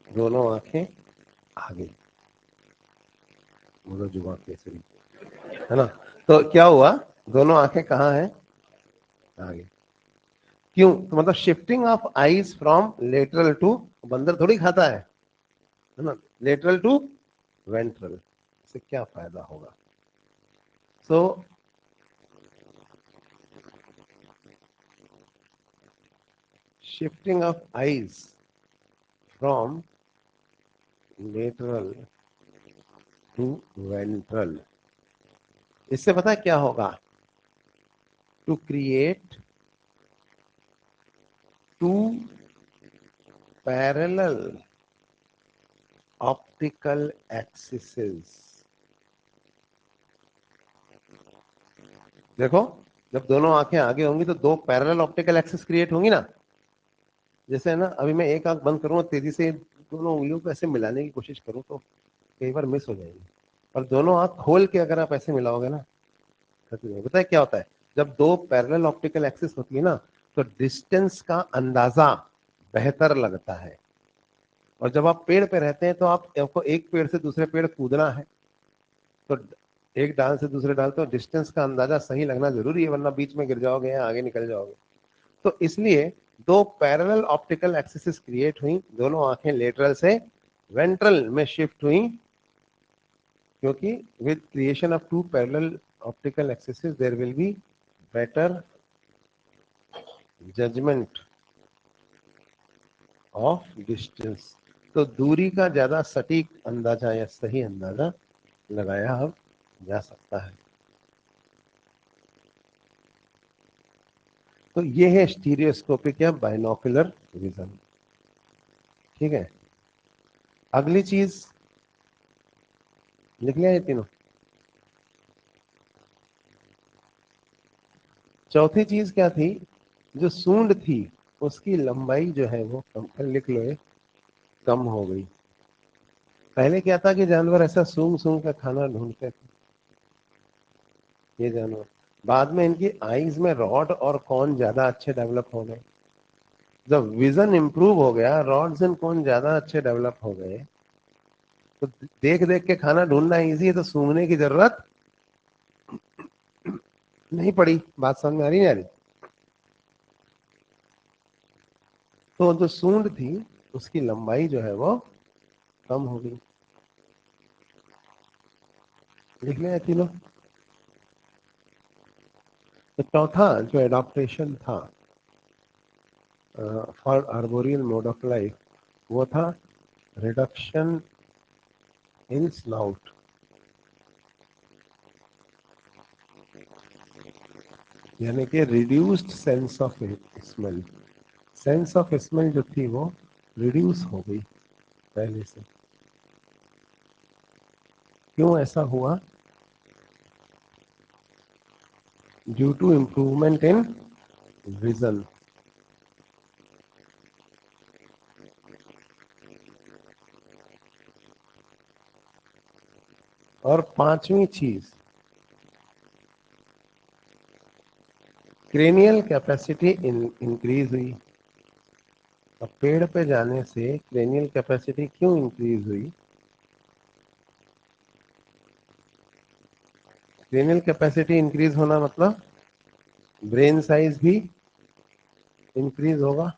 [SPEAKER 1] दोनों आंखें आगे, मुझे जुबान केसरी, है ना। तो क्या हुआ, दोनों आंखें कहाँ हैं, आगे। क्यों, तो मतलब shifting of eyes from lateral to, बंदर थोड़ी खाता है ना, लेटरल टू वेंट्रल। इससे क्या फायदा होगा। So shifting of eyes from lateral to ventral, इससे पता है क्या होगा, to create two parallel optical axes. देखो, जब दोनों आंखें आगे होंगी तो दो पैरेलल ऑप्टिकल एक्सिस क्रिएट होंगी ना। जैसे है ना, अभी मैं एक आंख बंद करूंगा, तेजी से दोनों उंगलियों को ऐसे मिलाने की कोशिश करूं तो कई बार मिस हो जाएगी। और दोनों आंख खोल के अगर आप ऐसे मिलाओगे ना, पता है क्या होता है, जब दो पैरेलल ऑप्टिकल एक्सिस होती है ना, तो डिस्टेंस का अंदाजा बेहतर लगता है। और जब आप पेड़ पे रहते हैं तो आपको एक पेड़ से दूसरे पेड़ कूदना है, तो एक डाल से दूसरे डाल, तो डिस्टेंस का अंदाजा सही लगना जरूरी है, वरना बीच में गिर जाओगे या आगे निकल जाओगे। तो इसलिए दो पैरेलल ऑप्टिकल एक्सिस क्रिएट हुई, दोनों आंखें लेटरल से वेंट्रल में शिफ्ट हुई, क्योंकि with creation of two parallel optical axis there will be better judgement of distance. तो दूरी का ज्यादा सटीक अंदाजा या सही अंदाजा लगाया अब जा सकता है। तो ये है स्टीरियोस्कोपिक या बाइनोकुलर विजन। ठीक है, अगली चीज लिख लिया ये तीनों। चौथी चीज क्या थी, जो सूंड थी उसकी लंबाई जो है वो कम, लिख लो ये, कम हो गई। पहले क्या था कि जानवर ऐसा सूंघ सूंघ कर खाना ढूंढते थे, ये जानवर। बाद में इनकी आईज में रॉड और कॉन ज्यादा अच्छे डेवलप हो गए। जब विजन इंप्रूव हो गया, रॉड्स एंड कॉन ज्यादा अच्छे डेवलप हो गए, तो देख देख के खाना ढूंढना इजी है, तो सूंघने की जरूरत नहीं पड़ी। बात समझ में आ रही नहीं आ रही। तो जो सूंड थी उसकी लंबाई जो है वो कम हो गई। लिख लिया तीनों। तो चौथा जो एडॉप्टेशन था, for arboreal mode of life वो था रिडक्शन इन स्नाउट, यानी कि reduced sense of smell. Sense of smell जो थी वो रिड्यूस हो गई पहले से। क्यों ऐसा हुआ? Due to improvement in vision. और पांचवी चीज, क्रेनियल कैपेसिटी इंक्रीज हुई। अब पेड़ पे जाने से क्रेनियल कैपेसिटी क्यों इंक्रीज हुई? क्रेनियल कैपेसिटी इंक्रीज होना मतलब ब्रेन साइज भी इंक्रीज होगा।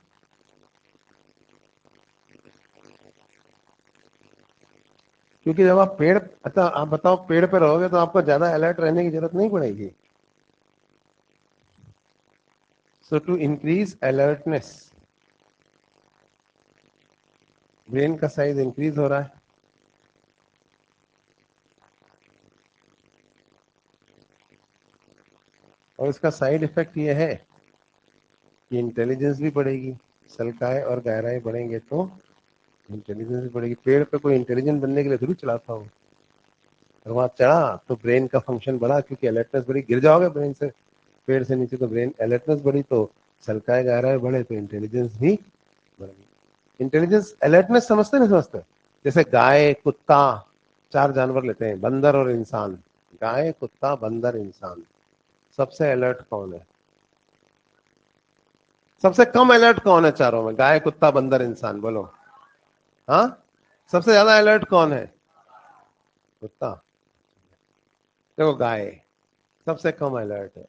[SPEAKER 1] क्योंकि जब आप पेड़, अच्छा आप बताओ, पेड़ पे रहोगे तो आपको ज्यादा अलर्ट रहने की जरूरत नहीं पड़ेगी। सो टू इंक्रीज अलर्टनेस, ब्रेन का साइज इंक्रीज हो रहा है। और इसका साइड इफेक्ट ये है कि इंटेलिजेंस भी बढ़ेगी। सलकाए और गहराई बढ़ेंगे तो इंटेलिजेंस भी बढ़ेगी। पेड़ पे कोई इंटेलिजेंट बनने के लिए जरूर चलाता हो, और वहां चढ़ा तो ब्रेन का फंक्शन बढ़ा क्योंकि अलर्टनेस बढ़ी। गिर जाओगे ब्रेन से, पेड़ से नीचे, तो ब्रेन अलर्टनेस बढ़ी तो सलकाए गहराई बढ़े तो इंटेलिजेंस भी बढ़ेगी। इंटेलिजेंस अलर्टनेस समझते नहीं समझते? जैसे गाय, कुत्ता, चार जानवर लेते हैं, बंदर और इंसान। गाय, कुत्ता, बंदर, इंसान, सबसे अलर्ट कौन है? सबसे कम अलर्ट कौन है चारों में? गाय, कुत्ता, बंदर, इंसान, बोलो। हाँ, सबसे ज्यादा अलर्ट कौन है? कुत्ता। देखो गाय सबसे कम अलर्ट है,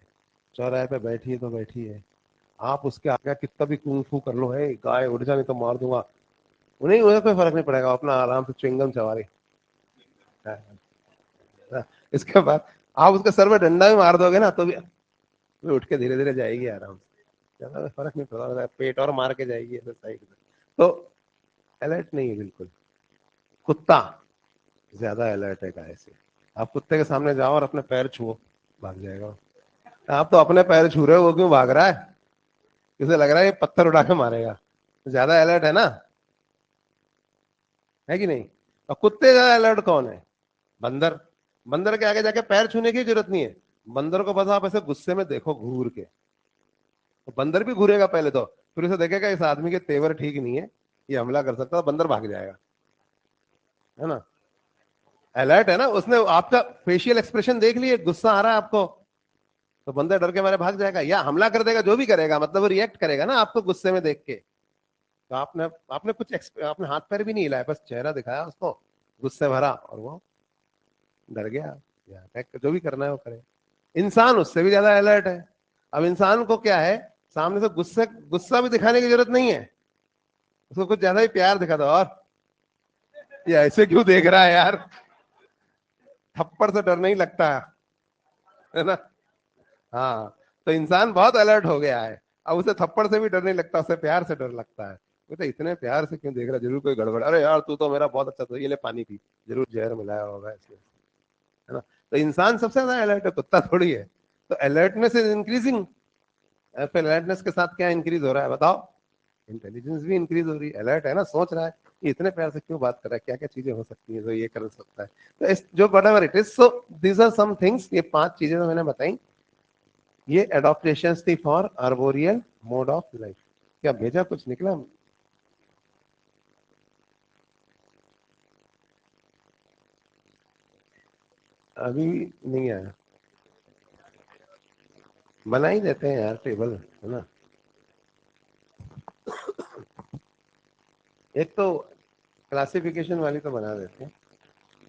[SPEAKER 1] चौराहे पे बैठी है तो बैठी है, आप उसके आगे कितना भी कूं फू कर लो, है गाय उड़ जा नहीं तो मार दूंगा, उन्हें उन्हें कोई फर्क नहीं पड़ेगा, अपना आराम से च्युइंगम चबा रही है। इसके बाद आप उसके सर पे डंडा भी मार दोगे ना तो भी वो उठ के धीरे धीरे जाएगी आराम से, ज्यादा फर्क नहीं पड़ता, पेट और मार के जाएगी ऐसे साइड में। तो अलर्ट नहीं है बिल्कुल। कुत्ता ज्यादा अलर्ट है गाय से। आप कुत्ते के सामने जाओ और अपने पैर छुओ, भाग जाएगा। आप तो अपने पैर छू रहे हो, वो क्यों भाग रहा है? इसे लग रहा है ये पत्थर उठा के मारेगा, तो ज्यादा अलर्ट है ना, है कि नहीं? और कुत्ते का अलर्ट कौन है? बंदर। बंदर के आगे जाके पैर छूने की जरूरत नहीं है, बंदर को बस आप ऐसे गुस्से में देखो घूर के, तो बंदर भी घूरेगा पहले तो, फिर उसे देखेगा इस आदमी के तेवर ठीक नहीं है, ये हमला कर सकता है, तो बंदर भाग जाएगा, है ना? अलर्ट है ना, उसने आपका फेशियल एक्सप्रेशन देख लिए, गुस्सा आ रहा है आपको, तो बंदर डर के मारे भाग जाएगा या हमला कर देगा, जो भी करेगा, मतलब वो रिएक्ट करेगा ना आपको गुस्से में देख के। तो आपने आपने कुछ आपने हाथ पैर भी नहीं हिलाया, बस चेहरा दिखाया उसको गुस्से भरा, और वो डर गया या अटैक, जो भी करना है वो करे। इंसान उससे भी ज्यादा अलर्ट है। अब इंसान को क्या है, सामने से गुस्से गुस्सा भी दिखाने की जरूरत नहीं है, उसको कुछ ज्यादा ही प्यार दिखा दो, और ये ऐसे क्यों देख रहा है यार, थप्पड़ से डर नहीं लगता, है ना? हाँ, तो इंसान बहुत अलर्ट हो गया है। अब उसे थप्पड़ से भी डर नहीं लगता, उसे प्यार से डर लगता है। वो तो इतने प्यार से क्यों देख रहा है, जरूर कोई गड़बड़, अरे यार तू तो मेरा बहुत अच्छा, तो ये ले पानी पी, जरूर जहर मिलाया होगा इसमें, है ना? तो इंसान सबसे ज्यादा अलर्ट है, कुत्ता थोड़ी है। तो अलर्टनेस इज इंक्रीजिंग। फिर अलर्टनेस के साथ क्या इंक्रीज हो रहा है बताओ? इंटेलिजेंस भी इंक्रीज हो रही है। अलर्ट है ना, सोच रहा है ये इतने प्यार से क्यों बात कर रहा है, क्या क्या चीजें हो सकती है जो ये कर सकता है। तो इस जो whatever it is, so these are some things, ये पांच चीजें जो मैंने बताई, ये एडॉप्टेशन थी for arboreal mode of life. क्या भेजा कुछ निकला? अभी नहीं आया? बना ही देते हैं यार टेबल, है ना? एक तो क्लासिफिकेशन वाली तो बना देते हैं,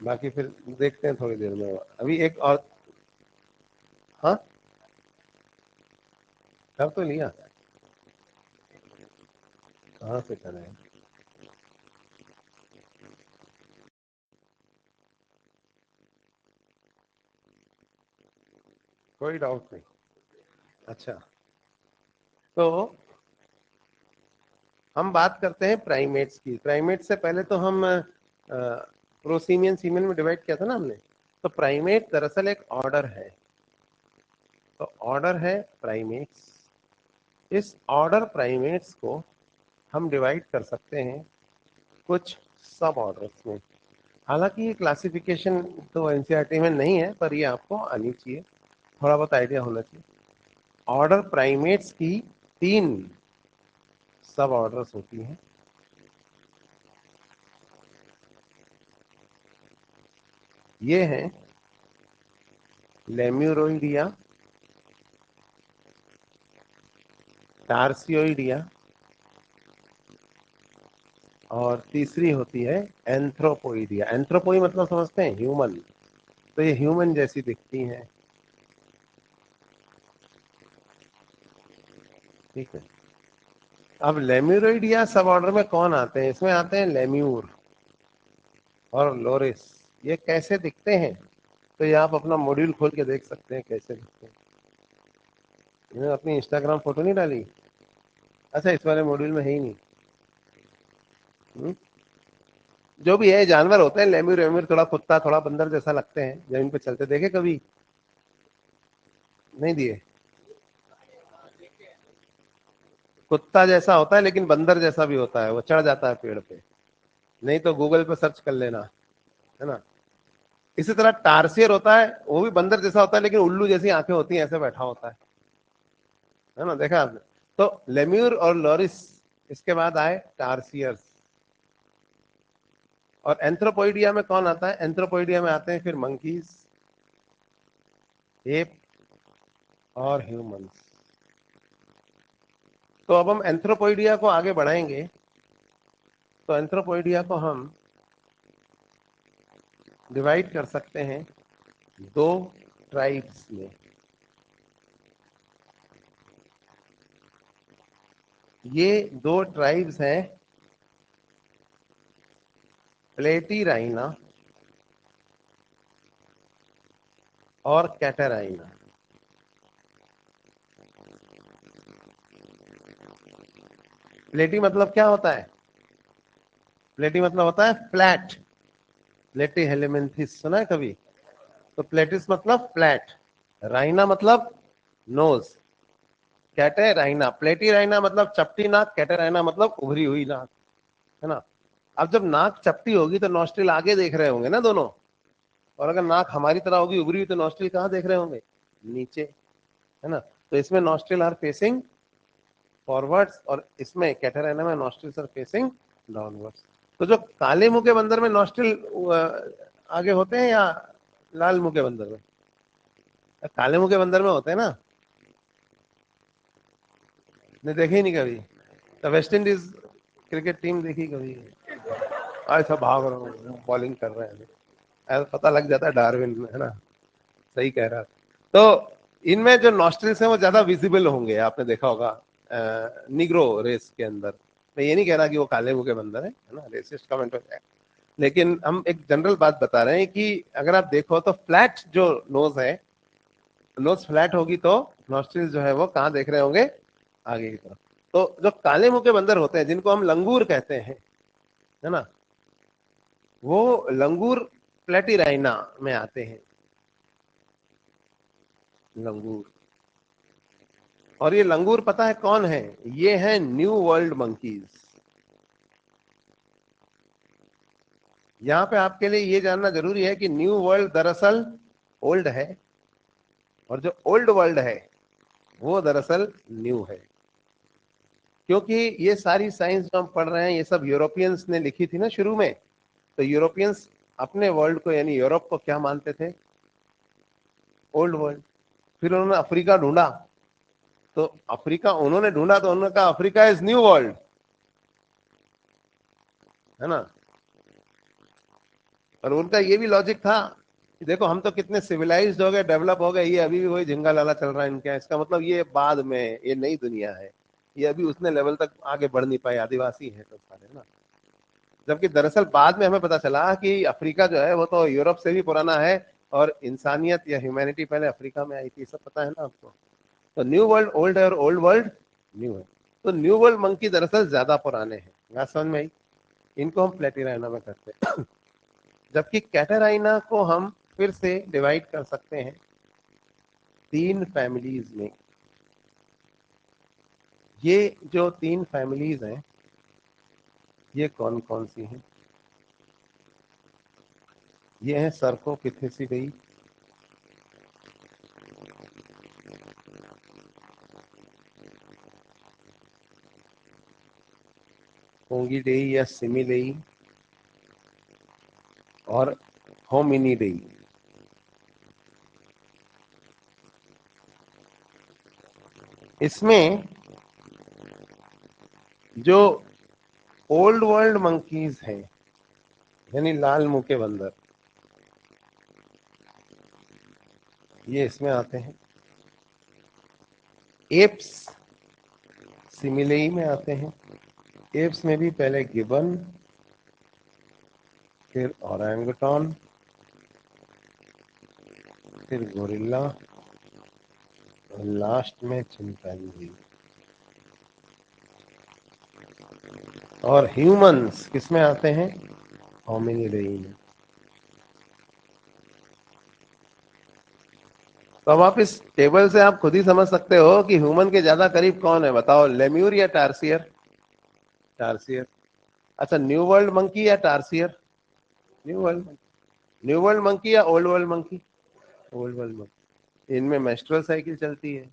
[SPEAKER 1] बाकी फिर देखते हैं थोड़ी देर में। अभी एक और, हाँ, कर तो लिया, कहाँ से करें? कोई डाउट नहीं। अच्छा, तो हम बात करते हैं प्राइमेट्स की। प्राइमेट से पहले तो हम प्रोसीमियन सीमियन में डिवाइड किया था ना हमने। तो प्राइमेट दरअसल एक ऑर्डर है, तो ऑर्डर है प्राइमेट्स। इस ऑर्डर प्राइमेट्स को हम डिवाइड कर सकते हैं कुछ सब ऑर्डर्स में। हालांकि ये क्लासिफिकेशन तो एनसीईआरटी में नहीं है, पर ये आपको आनी चाहिए, थोड़ा बहुत आइडिया होना चाहिए। ऑर्डर प्राइमेट्स की 3 सब ऑर्डर्स होती हैं। ये हैं लेम्यूरोइडिया, टार्सियोइडिया, और तीसरी होती है एंथ्रोपोइडिया। एंथ्रोपोई मतलब समझते हैं, ह्यूमन। तो ये ह्यूमन जैसी दिखती हैं, ठीक है। अब लेम्यूरोइडिया सब ऑर्डर में कौन आते हैं? इसमें आते हैं लेम्यूर और लोरिस। ये कैसे दिखते हैं? तो ये आप अपना मॉड्यूल खोल के देख सकते हैं कैसे दिखते हैं। इन्होंने अपनी इंस्टाग्राम फोटो नहीं डाली? अच्छा, इस वाले मॉड्यूल में है ही नहीं। जो भी है, जानवर होते हैं लेम्यूर वेम्यूर, थोड़ा कुत्ता थोड़ा बंदर जैसा लगते हैं, जमीन पे चलते देखे कभी? नहीं दिए? कुत्ता जैसा होता है लेकिन बंदर जैसा भी होता है, वो चढ़ जाता है पेड़ पे। नहीं तो गूगल पे सर्च कर लेना, है ना। इसी तरह टारसियर होता है, वो भी बंदर जैसा होता है लेकिन उल्लू जैसी आंखें होती हैं, ऐसे बैठा होता है ना, देखा आपने? तो लेम्यूर और लॉरिस, इसके बाद आए टारसियर्स। और एंथ्रोपोइडिया में कौन आता है? एंथ्रोपोइडिया में आते हैं फिर मंकीज, एप और ह्यूमंस। तो अब हम एंथ्रोपोइडिया को आगे बढ़ाएंगे। तो एंथ्रोपोइडिया को हम डिवाइड कर सकते हैं 2 ट्राइब्स में। ये 2 ट्राइब्स हैं, प्लेटीराइना और कैटेराइना। प्लेटी मतलब क्या होता है? प्लेटी मतलब होता है फ्लैट। प्लेटी हेलेमेंथिस सुना है कभी? तो प्लेटिस मतलब फ्लैट, राइना मतलब नोज, कैटेराइना। प्लेटीराइना मतलब चपटी नाक, कैटेराइना मतलब उभरी हुई नाक, है ना। अब जब नाक चपटी होगी तो नॉस्ट्रिल आगे देख रहे होंगे ना दोनों, और अगर नाक हमारी तरह होगी उभरी हुई तो नॉस्ट्रिल कहाँ देख रहे होंगे? नीचे, है ना। तो इसमें नॉस्ट्रिल आर फेसिंग फॉरवर्ड्स, और इसमें कैटेराइना में नॉस्ट्रिल्स आर फेसिंग डाउनवर्ड्स। तो जो काले मुंह के बंदर में नॉस्ट्रिल आगे होते हैं या लाल मुंह के बंदर में? काले मुंह के बंदर में होते हैं ना। ने देखे ही नहीं कभी? तो वेस्ट इंडीज क्रिकेट टीम देखी कभी? ऐसा भाग रहे हैं, बॉलिंग कर रहे हैं, ऐसा पता लग जाता है डार्विन में, है ना। सही कह रहा है। तो इनमें जो नॉस्ट्रिल्स हैं वो ज्यादा विजिबल होंगे, आपने देखा होगा निग्रो रेस के अंदर। मैं ये नहीं कह रहा कि वो काले मुंह के बंदर है ना, रेसिस्ट कमेंट हो जाए। लेकिन हम एक जनरल बात बता रहे हैं कि अगर आप देखो तो फ्लैट जो नोज है, नोज फ्लैट होगी तो नॉस्ट्रिल्स जो है वो कहाँ देख रहे होंगे? आगे की तरफ। तो जो काले मुंह के बंदर होते हैं, जिनको हम लंगूर कहते हैं, है ना, वो लंगूर प्लेटिराइना में आते हैं, लंगूर। और ये लंगूर पता है कौन है? ये है न्यू वर्ल्ड मंकीज। यहां पे आपके लिए ये जानना जरूरी है कि न्यू वर्ल्ड दरअसल ओल्ड है, और जो ओल्ड वर्ल्ड है वो दरअसल न्यू है। क्योंकि ये सारी साइंस जो हम पढ़ रहे हैं ये सब यूरोपियंस ने लिखी थी ना शुरू में। तो यूरोपियंस अपने वर्ल्ड को यानी यूरोप को क्या मानते थे? Old world. फिर उन्होंने अफ्रीका ढूंढा, तो अफ्रीका उन्होंने ढूंढा तो उन्होंने कहा अफ्रीका इज न्यू वर्ल्ड, है ना। और उनका ये भी लॉजिक था कि देखो हम तो कितने सिविलाइज्ड हो गए, डेवलप हो गए, ये अभी भी वही झिंगा लाला चल रहा है इनके यहाँ। इसका मतलब ये बाद में ये नई दुनिया है, ये अभी उतने लेवल तक आगे बढ़ नहीं पाए, आदिवासी है तो सारे ना। जबकि दरअसल बाद में हमें पता चला कि अफ्रीका जो है वो तो यूरोप से भी पुराना है, और इंसानियत या ह्यूमैनिटी पहले अफ्रीका में आई थी, सब पता है ना आपको। तो न्यू वर्ल्ड ओल्ड है और ओल्ड वर्ल्ड न्यू है। तो न्यू वर्ल्ड मंकी दरअसल ज्यादा पुराने हैं, बात समझ में आई। इनको हम प्लेटिराइना में करते हैं। जबकि कैटेराइना को हम फिर से डिवाइड कर सकते हैं 3 फैमिलीज में। ये जो 3 फैमिलीज हैं ये कौन कौन सी हैं? ये है सर्कोपिथेसिडाई, ओंगिडेई या सिमिलेई और होमिनिडेई। इसमें जो ओल्ड वर्ल्ड मंकीज हैं यानी लाल मुंह के बंदर, ये इसमें आते हैं। एप्स सिमिलेई में आते हैं। एप्स में भी पहले गिबन, फिर ओरंगुटान, फिर गोरिल्ला, लास्ट में चिंपैंजी। और ह्यूमंस किसमें आते हैं? होमिनिडेई में। तो अब आप इस टेबल से आप खुद ही समझ सकते हो कि ह्यूमन के ज्यादा करीब कौन है, बताओ, लेम्यूर या टार्सियर? टार्सियर। अच्छा, न्यू वर्ल्ड मंकी या tarsier? New world. New world monkey या old world monkey? Old world monkey. इनमें मेस्ट्रुअल साइकिल चलती है,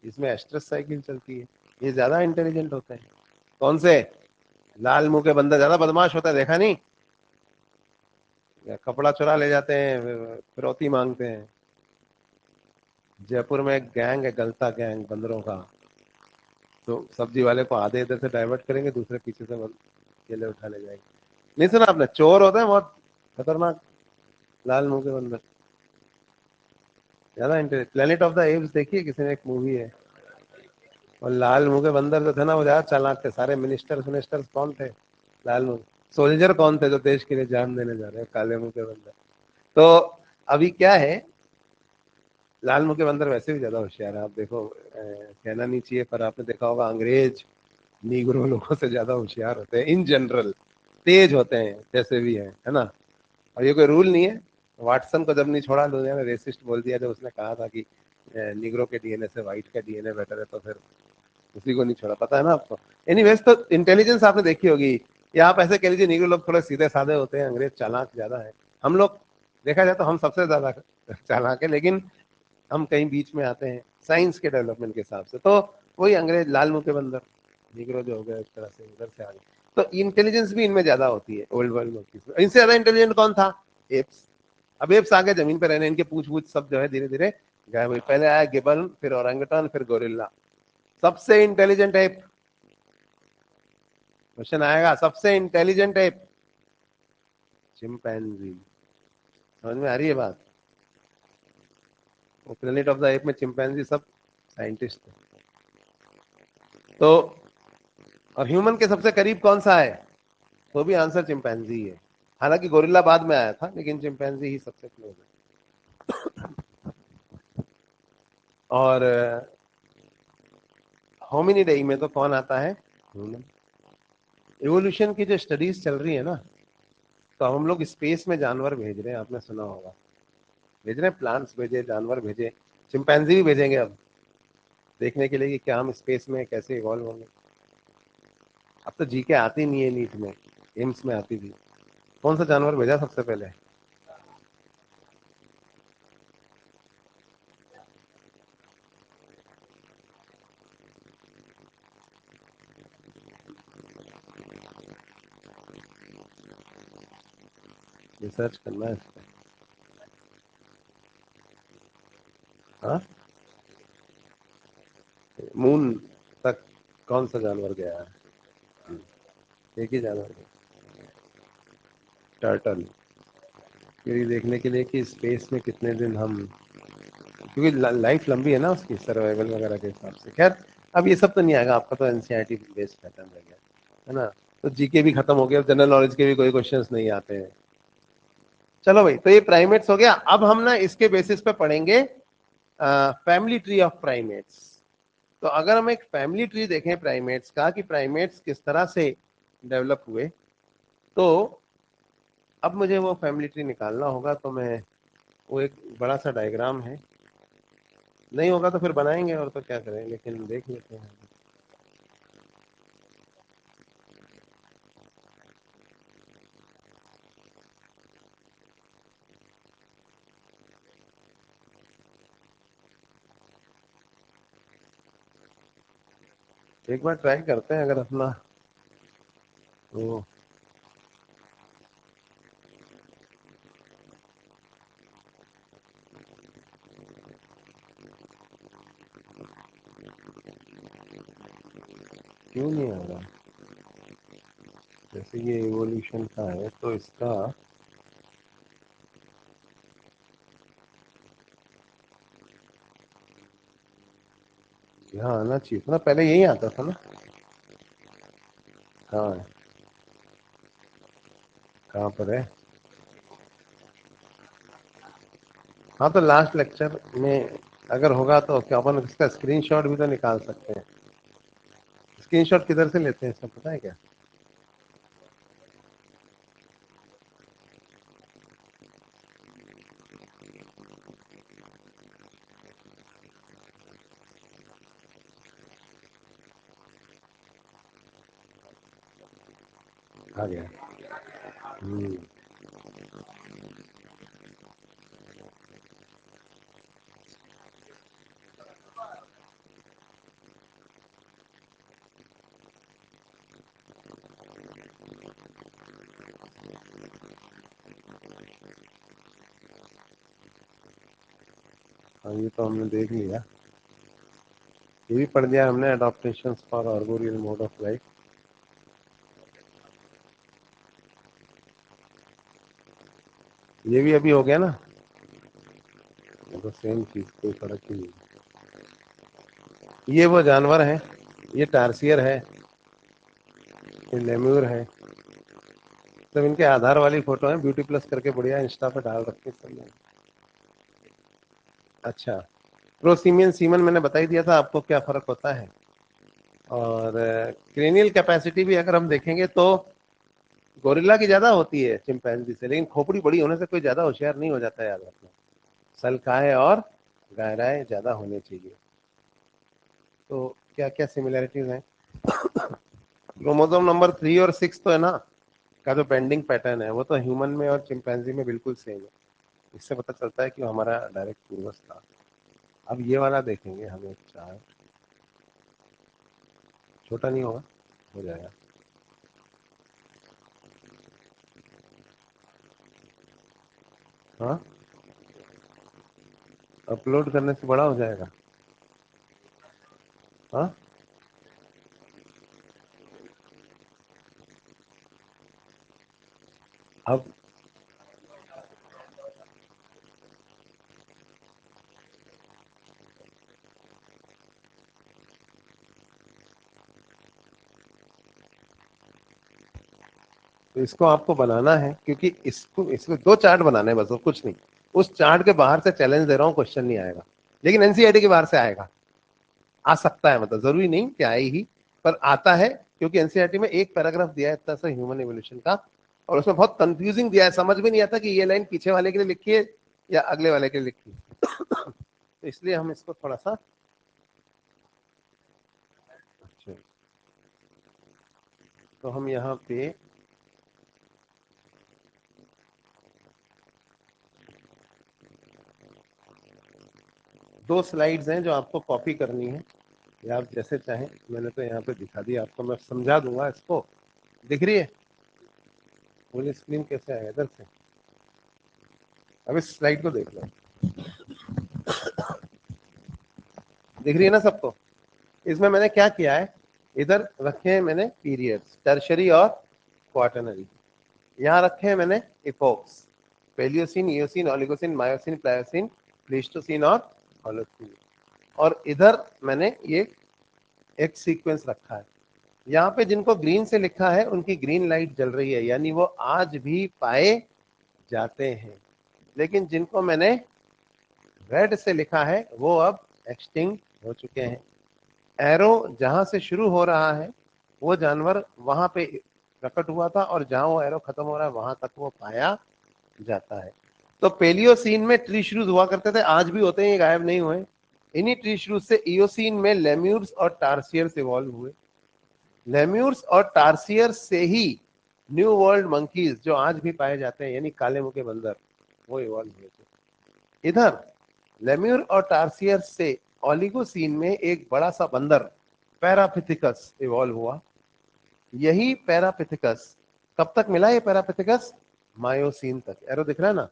[SPEAKER 1] इसमें एस्ट्रस साइकिल चलती है। ये ज्यादा इंटेलिजेंट होते हैं। कौन से? लाल मुंह के बंदर ज्यादा बदमाश होता है, देखा नहीं? कपड़ा चुरा ले जाते हैं, फिरौती मांगते हैं। जयपुर में एक गैंग है, गलता गैंग बंदरों का। तो सब्जी वाले को आधे इधर से डाइवर्ट करेंगे, दूसरे पीछे से केले उठा ले जाएंगे। नहीं सुना आपने? चोर होते हैं बहुत खतरनाक लाल मुंह के बंदर, ज्यादा interest. Planet of the apps देखिए, किसी ने, एक मूवी है। और लाल मुंह के बंदर जो थे ना, वो ज्यादा चालाक थे। सारे मिनिस्टर मिनिस्टर कौन थे? लाल मुंह। सोल्जर कौन थे जो देश के लिए जान देने जा रहे हैं? काले मुंह के बंदर। तो अभी क्या है, लाल मुंह के बंदर वैसे भी ज्यादा होशियार है। आप देखो, कहना नहीं चाहिए पर आपने देखा होगा, अंग्रेज नीग्रो लोगों से ज्यादा होशियार होते हैं इन जनरल, तेज होते हैं जैसे भी है ना। और ये कोई रूल नहीं है। वाटसन को जब नहीं छोड़ा, दुनिया ने रेसिस्ट बोल दिया जब उसने कहा था कि निग्रो के डीएनए से व्हाइट का डीएनए बेटर है, तो फिर उसी को नहीं छोड़ा। पता है ना आपको? एनीवेज, तो इंटेलिजेंस आपने देखी होगी। या आप ऐसे कह लीजिए, निग्रो लोग थोड़े सीधे साधे होते हैं, अंग्रेज चालाक ज्यादा है। हम लोग, देखा जाए तो हम सबसे ज्यादा चालाक है, लेकिन हम कहीं बीच में आते हैं साइंस के डेवलपमेंट के हिसाब से। तो वही अंग्रेज लाल मुंह के बंदर, निग्रो जो हो गए, इस तरह से इधर से आ गए। तो इंटेलिजेंस भी इनमें ज्यादा होती है, ओल्ड वर्ल्ड मंकीज में। इनसे ज्यादा इंटेलिजेंट कौन था? एप्स। अब एप्स आगे जमीन पे रहने, इनके पूछ पूछ सब जो है धीरे धीरे गायब हुई। पहले आया गिबन, फिर ओरंगुटान, फिर गोरिल्ला। सबसे इंटेलिजेंट एप, क्वेश्चन आएगा, सबसे इंटेलिजेंट एप चिंपैंजी। समझ में आ रही है बात? वो प्लेनेट ऑफ द एप में चिंपैंजी सब साइंटिस्ट थे। तो और ह्यूमन के सबसे करीब कौन सा है? तो भी आंसर चिंपैंजी है। हालांकि गोरिल्ला बाद में आया था, लेकिन चिंपैंजी ही सबसे क्लोज है। और होमिनिडाई में तो कौन आता है? ह्यूमन। इवोल्यूशन की जो स्टडीज चल रही है ना, तो हम लोग स्पेस में जानवर भेज रहे हैं, आपने सुना होगा। भेज रहे हैं, प्लांट्स भेजे, जानवर भेजे, चिंपैंजी भी भेजेंगे अब, देखने के लिए कि क्या हम स्पेस में कैसे इवॉल्व होंगे। अब तो जीके आती नहीं है नीट में, एम्स में आती थी। कौन सा जानवर भेजा सबसे पहले? रिसर्च करना है इस पे। हाँ, मून तक कौन सा जानवर गया है? एक ही जानवर गया, टर्टल। ये देखने के लिए कि स्पेस में कितने दिन हम, क्योंकि लाइफ लंबी है ना उसकी, सर्वाइवल वगैरह के हिसाब से। खैर, अब ये सब तो नहीं आएगा, आपका तो एनसीईआरटी बेस्ड खत्म हो गया है ना। तो जीके भी खत्म हो गया, जनरल नॉलेज के भी कोई क्वेश्चंस नहीं आते हैं। चलो भाई, तो ये प्राइमेट्स हो गया। अब हम ना इसके बेसिस पे पढ़ेंगे फैमिली ट्री ऑफ प्राइमेट्स। तो अगर हम एक फैमिली ट्री देखें प्राइमेट्स का कि प्राइमेट्स किस तरह से डेवलप हुए, तो अब मुझे वो फैमिली ट्री निकालना होगा। तो मैं वो एक बड़ा सा डायग्राम है, नहीं होगा तो फिर बनाएंगे और तो क्या करें, लेकिन देख लेते हैं। एक बार ट्राई करते हैं अगर अपना तो। क्यों नहीं आ रहा? जैसे ये इवोल्यूशन का है तो इसका यहाँ आना चाहिए था ना, पहले यही आता था ना। कहाँ है? कहाँ पर है? हाँ तो लास्ट लेक्चर में अगर होगा तो क्या अपन इसका स्क्रीनशॉट भी तो निकाल सकते हैं। स्क्रीनशॉट किधर से लेते हैं इसका पता है क्या? आ गया। हम्म। हाँ ये तो हमने देख लिया, ये भी पढ़ लिया हमने, adaptations for arboreal mode of life. ये भी अभी हो गया ना, वो तो सेम चीज, कोई फर्क ही नहीं। ये वो जानवर है, ये टार्सियर है, ये लेम्यूर है। सब इनके आधार वाली फोटो है, ब्यूटी प्लस करके बढ़िया इंस्टा पे डाल रखी है सबने। अच्छा, प्रोसीमियन सीमन मैंने बता ही दिया था आपको क्या फर्क होता है। और क्रेनियल कैपेसिटी भी अगर हम देखेंगे तो गोरिल्ला की ज्यादा होती है चिंपैंजी से, लेकिन खोपड़ी बड़ी होने से कोई ज्यादा होशियार नहीं हो जाता है, याद रखना। सल्काए और गहराए ज्यादा होने चाहिए। तो क्या क्या सिमिलरिटीज हैं? क्रोमोसोम नंबर 3 और 6 तो है ना, का जो बेंडिंग पैटर्न है वो तो ह्यूमन में और चिंपैंजी में बिल्कुल सेम है। इससे पता चलता है कि वो हमारा डायरेक्ट पूर्वज था। अब ये वाला देखेंगे हम, एक चार्ट, छोटा नहीं होगा, हो जाएगा। हाँ, अपलोड करने से बड़ा हो जाएगा। हाँ, अब तो इसको आपको बनाना है, क्योंकि इसको इसको दो चार्ट बनाने हैं बस, और कुछ नहीं। उस चार्ट के बाहर से चैलेंज दे रहा हूँ, क्वेश्चन नहीं आएगा, लेकिन एनसीईआरटी के बाहर से आएगा। आ सकता है, मतलब जरूरी नहीं कि आए ही, पर आता है, क्योंकि एनसीईआरटी में एक पैराग्राफ दिया है इतना सा ह्यूमन एवोल्यूशन का, और उसमें बहुत कंफ्यूजिंग दिया है, समझ में नहीं आता कि ये लाइन पीछे वाले के लिए लिखी है या अगले वाले के लिए लिखी है। तो इसलिए हम इसको थोड़ा सा, अच्छा, तो हम यहाँ पे दो स्लाइड्स हैं जो आपको कॉपी करनी है, या आप जैसे चाहें, मैंने तो यहाँ पे दिखा दिया आपको, मैं समझा दूंगा इसको। दिख रही है फुल स्क्रीन? कैसे आएगा इधर से? अब इस स्लाइड को देख लो, दिख रही है ना सबको? इसमें मैंने क्या किया है, इधर रखे हैं मैंने पीरियड्स, टर्शरी और क्वार्टनरी। यहाँ रखे हैं मैंने epochs, Palaeocene, Eocene, Oligocene, Miocene, Pliocene, Pleistocene और होलोसिन। और इधर मैंने ये एक सीक्वेंस रखा है। यहाँ पे जिनको ग्रीन से लिखा है उनकी ग्रीन लाइट जल रही है, यानी वो आज भी पाए जाते हैं। लेकिन जिनको मैंने रेड से लिखा है वो अब एक्सटिंक्ट हो चुके हैं। एरो जहां से शुरू हो रहा है वो जानवर वहां पे प्रकट हुआ था, और जहां वो एरो खत्म हो रहा है वहां तक वो पाया जाता है। तो पेलियोसीन में ट्री श्रूज हुआ करते थे, आज भी होते हैं, ये गायब नहीं हुए। इन्हीं ट्री श्रूज से इयोसीन में लेम्यूर्स और टार्सियर्स इवॉल्व हुए। लेम्यूर्स और टार्सियर्स से ही न्यू वर्ल्ड मंकीज जो आज भी पाए जाते हैं, यानी काले मुंह के बंदर, वो इवॉल्व हुए थे। इधर लेम्यूर और टार्सियर्स से ओलिगोसीन में एक बड़ा सा बंदर पैरापिथिकस इवॉल्व हुआ। यही पैरापिथिकस कब तक मिला? ये पैरापिथिकस मायोसीन तक। एरो दिख रहा है ना?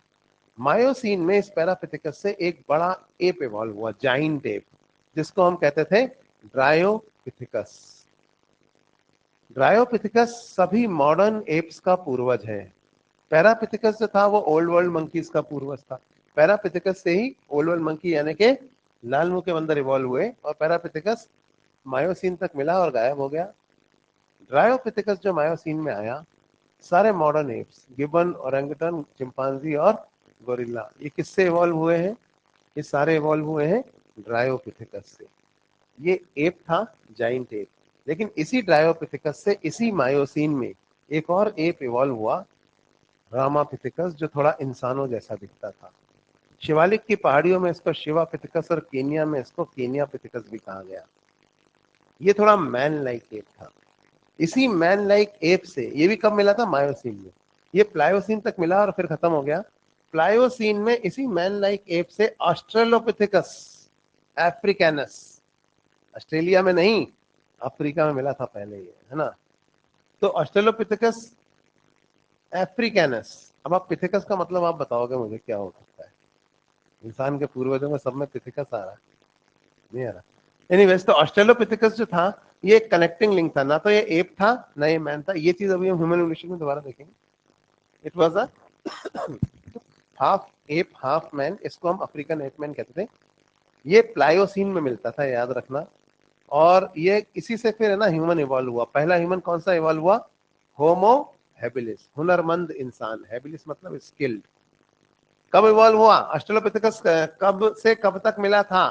[SPEAKER 1] मायोसीन में इस पैरापिथिकस से एक बड़ा एप इवॉल्व हुआ, जाइंट एप, जिसको हम कहते थे ड्रायोपिथिकस। ड्रायोपिथिकस सभी मॉडर्न एप्स का पूर्वज है। पैरापिथिकस जो था वो ओल्ड वर्ल्ड मंकीज का पूर्वज था। पैरापिथिकस से ही ओल्ड वर्ल्ड मंकी यानी के लाल मुंह के बंदर इवॉल्व हुए, और पैरापिथिकस मायोसीन तक मिला और गायब हो गया। ड्रायोपिथिकस जो मायोसीन में आया, सारे मॉडर्न एप्स, गिबन, ओरेंगुटन, चिंपांजी और गोरिल्ला, ये किससे इवॉल्व हुए हैं? ये सारे इवॉल्व हुए हैं ड्रायोपिथिकस से। ये एप था, जाइंट एप। लेकिन इसी ड्रायोपिथिकस से इसी मायोसीन में एक और एप इवॉल्व हुआ, रामापिथिकस, जो थोड़ा इंसानों जैसा दिखता था। शिवालिक की पहाड़ियों में इसको शिवापिथिकस और केनिया में इसको केनियापिथिकस भी कहा गया। ये थोड़ा मैन लाइक एप था। इसी मैन लाइक एप से, ये भी कब मिला था? मायोसीन में। ये प्लायोसीन तक मिला और फिर खत्म हो गया। प्लायोसीन में इसी मैन लाइक एप से ऑस्ट्रेलोपिथिकस अफ्रीकैनस, ऑस्ट्रेलिया में नहीं, अफ्रीका में मिला था पहले, ये है ना? तो ऑस्ट्रेलोपिथिकस अफ्रीकैनस। अब आप पिथिकस का मतलब आप बताओगे मुझे क्या हो सकता है? इंसान के पूर्वजों में सब में पिथिकस आ रहा है, नहीं आ रहा। एनीवेज, तो ऑस्ट्रेलोपिथिकस जो था ये एक कनेक्टिंग लिंक था, ना तो ये एप था ना ये मैन था। ये चीज अभी हम ह्यूमन एवोल्यूशन में दोबारा देखेंगे। It was a half app half man, इसको हम अफ्रीकन एप मैन कहते थे। ये प्लायोसीन में मिलता था, याद रखना। और ये इसी से फिर है ना ह्यूमन इवॉल्व हुआ। पहला ह्यूमन कौन सा इवॉल्व हुआ? होमो हैबिलिस, हुनरमंद इंसान। हैबिलिस मतलब स्किल्ड। कब इवॉल्व हुआ? ऑस्ट्रेलोपिथेकस कब से कब तक मिला था?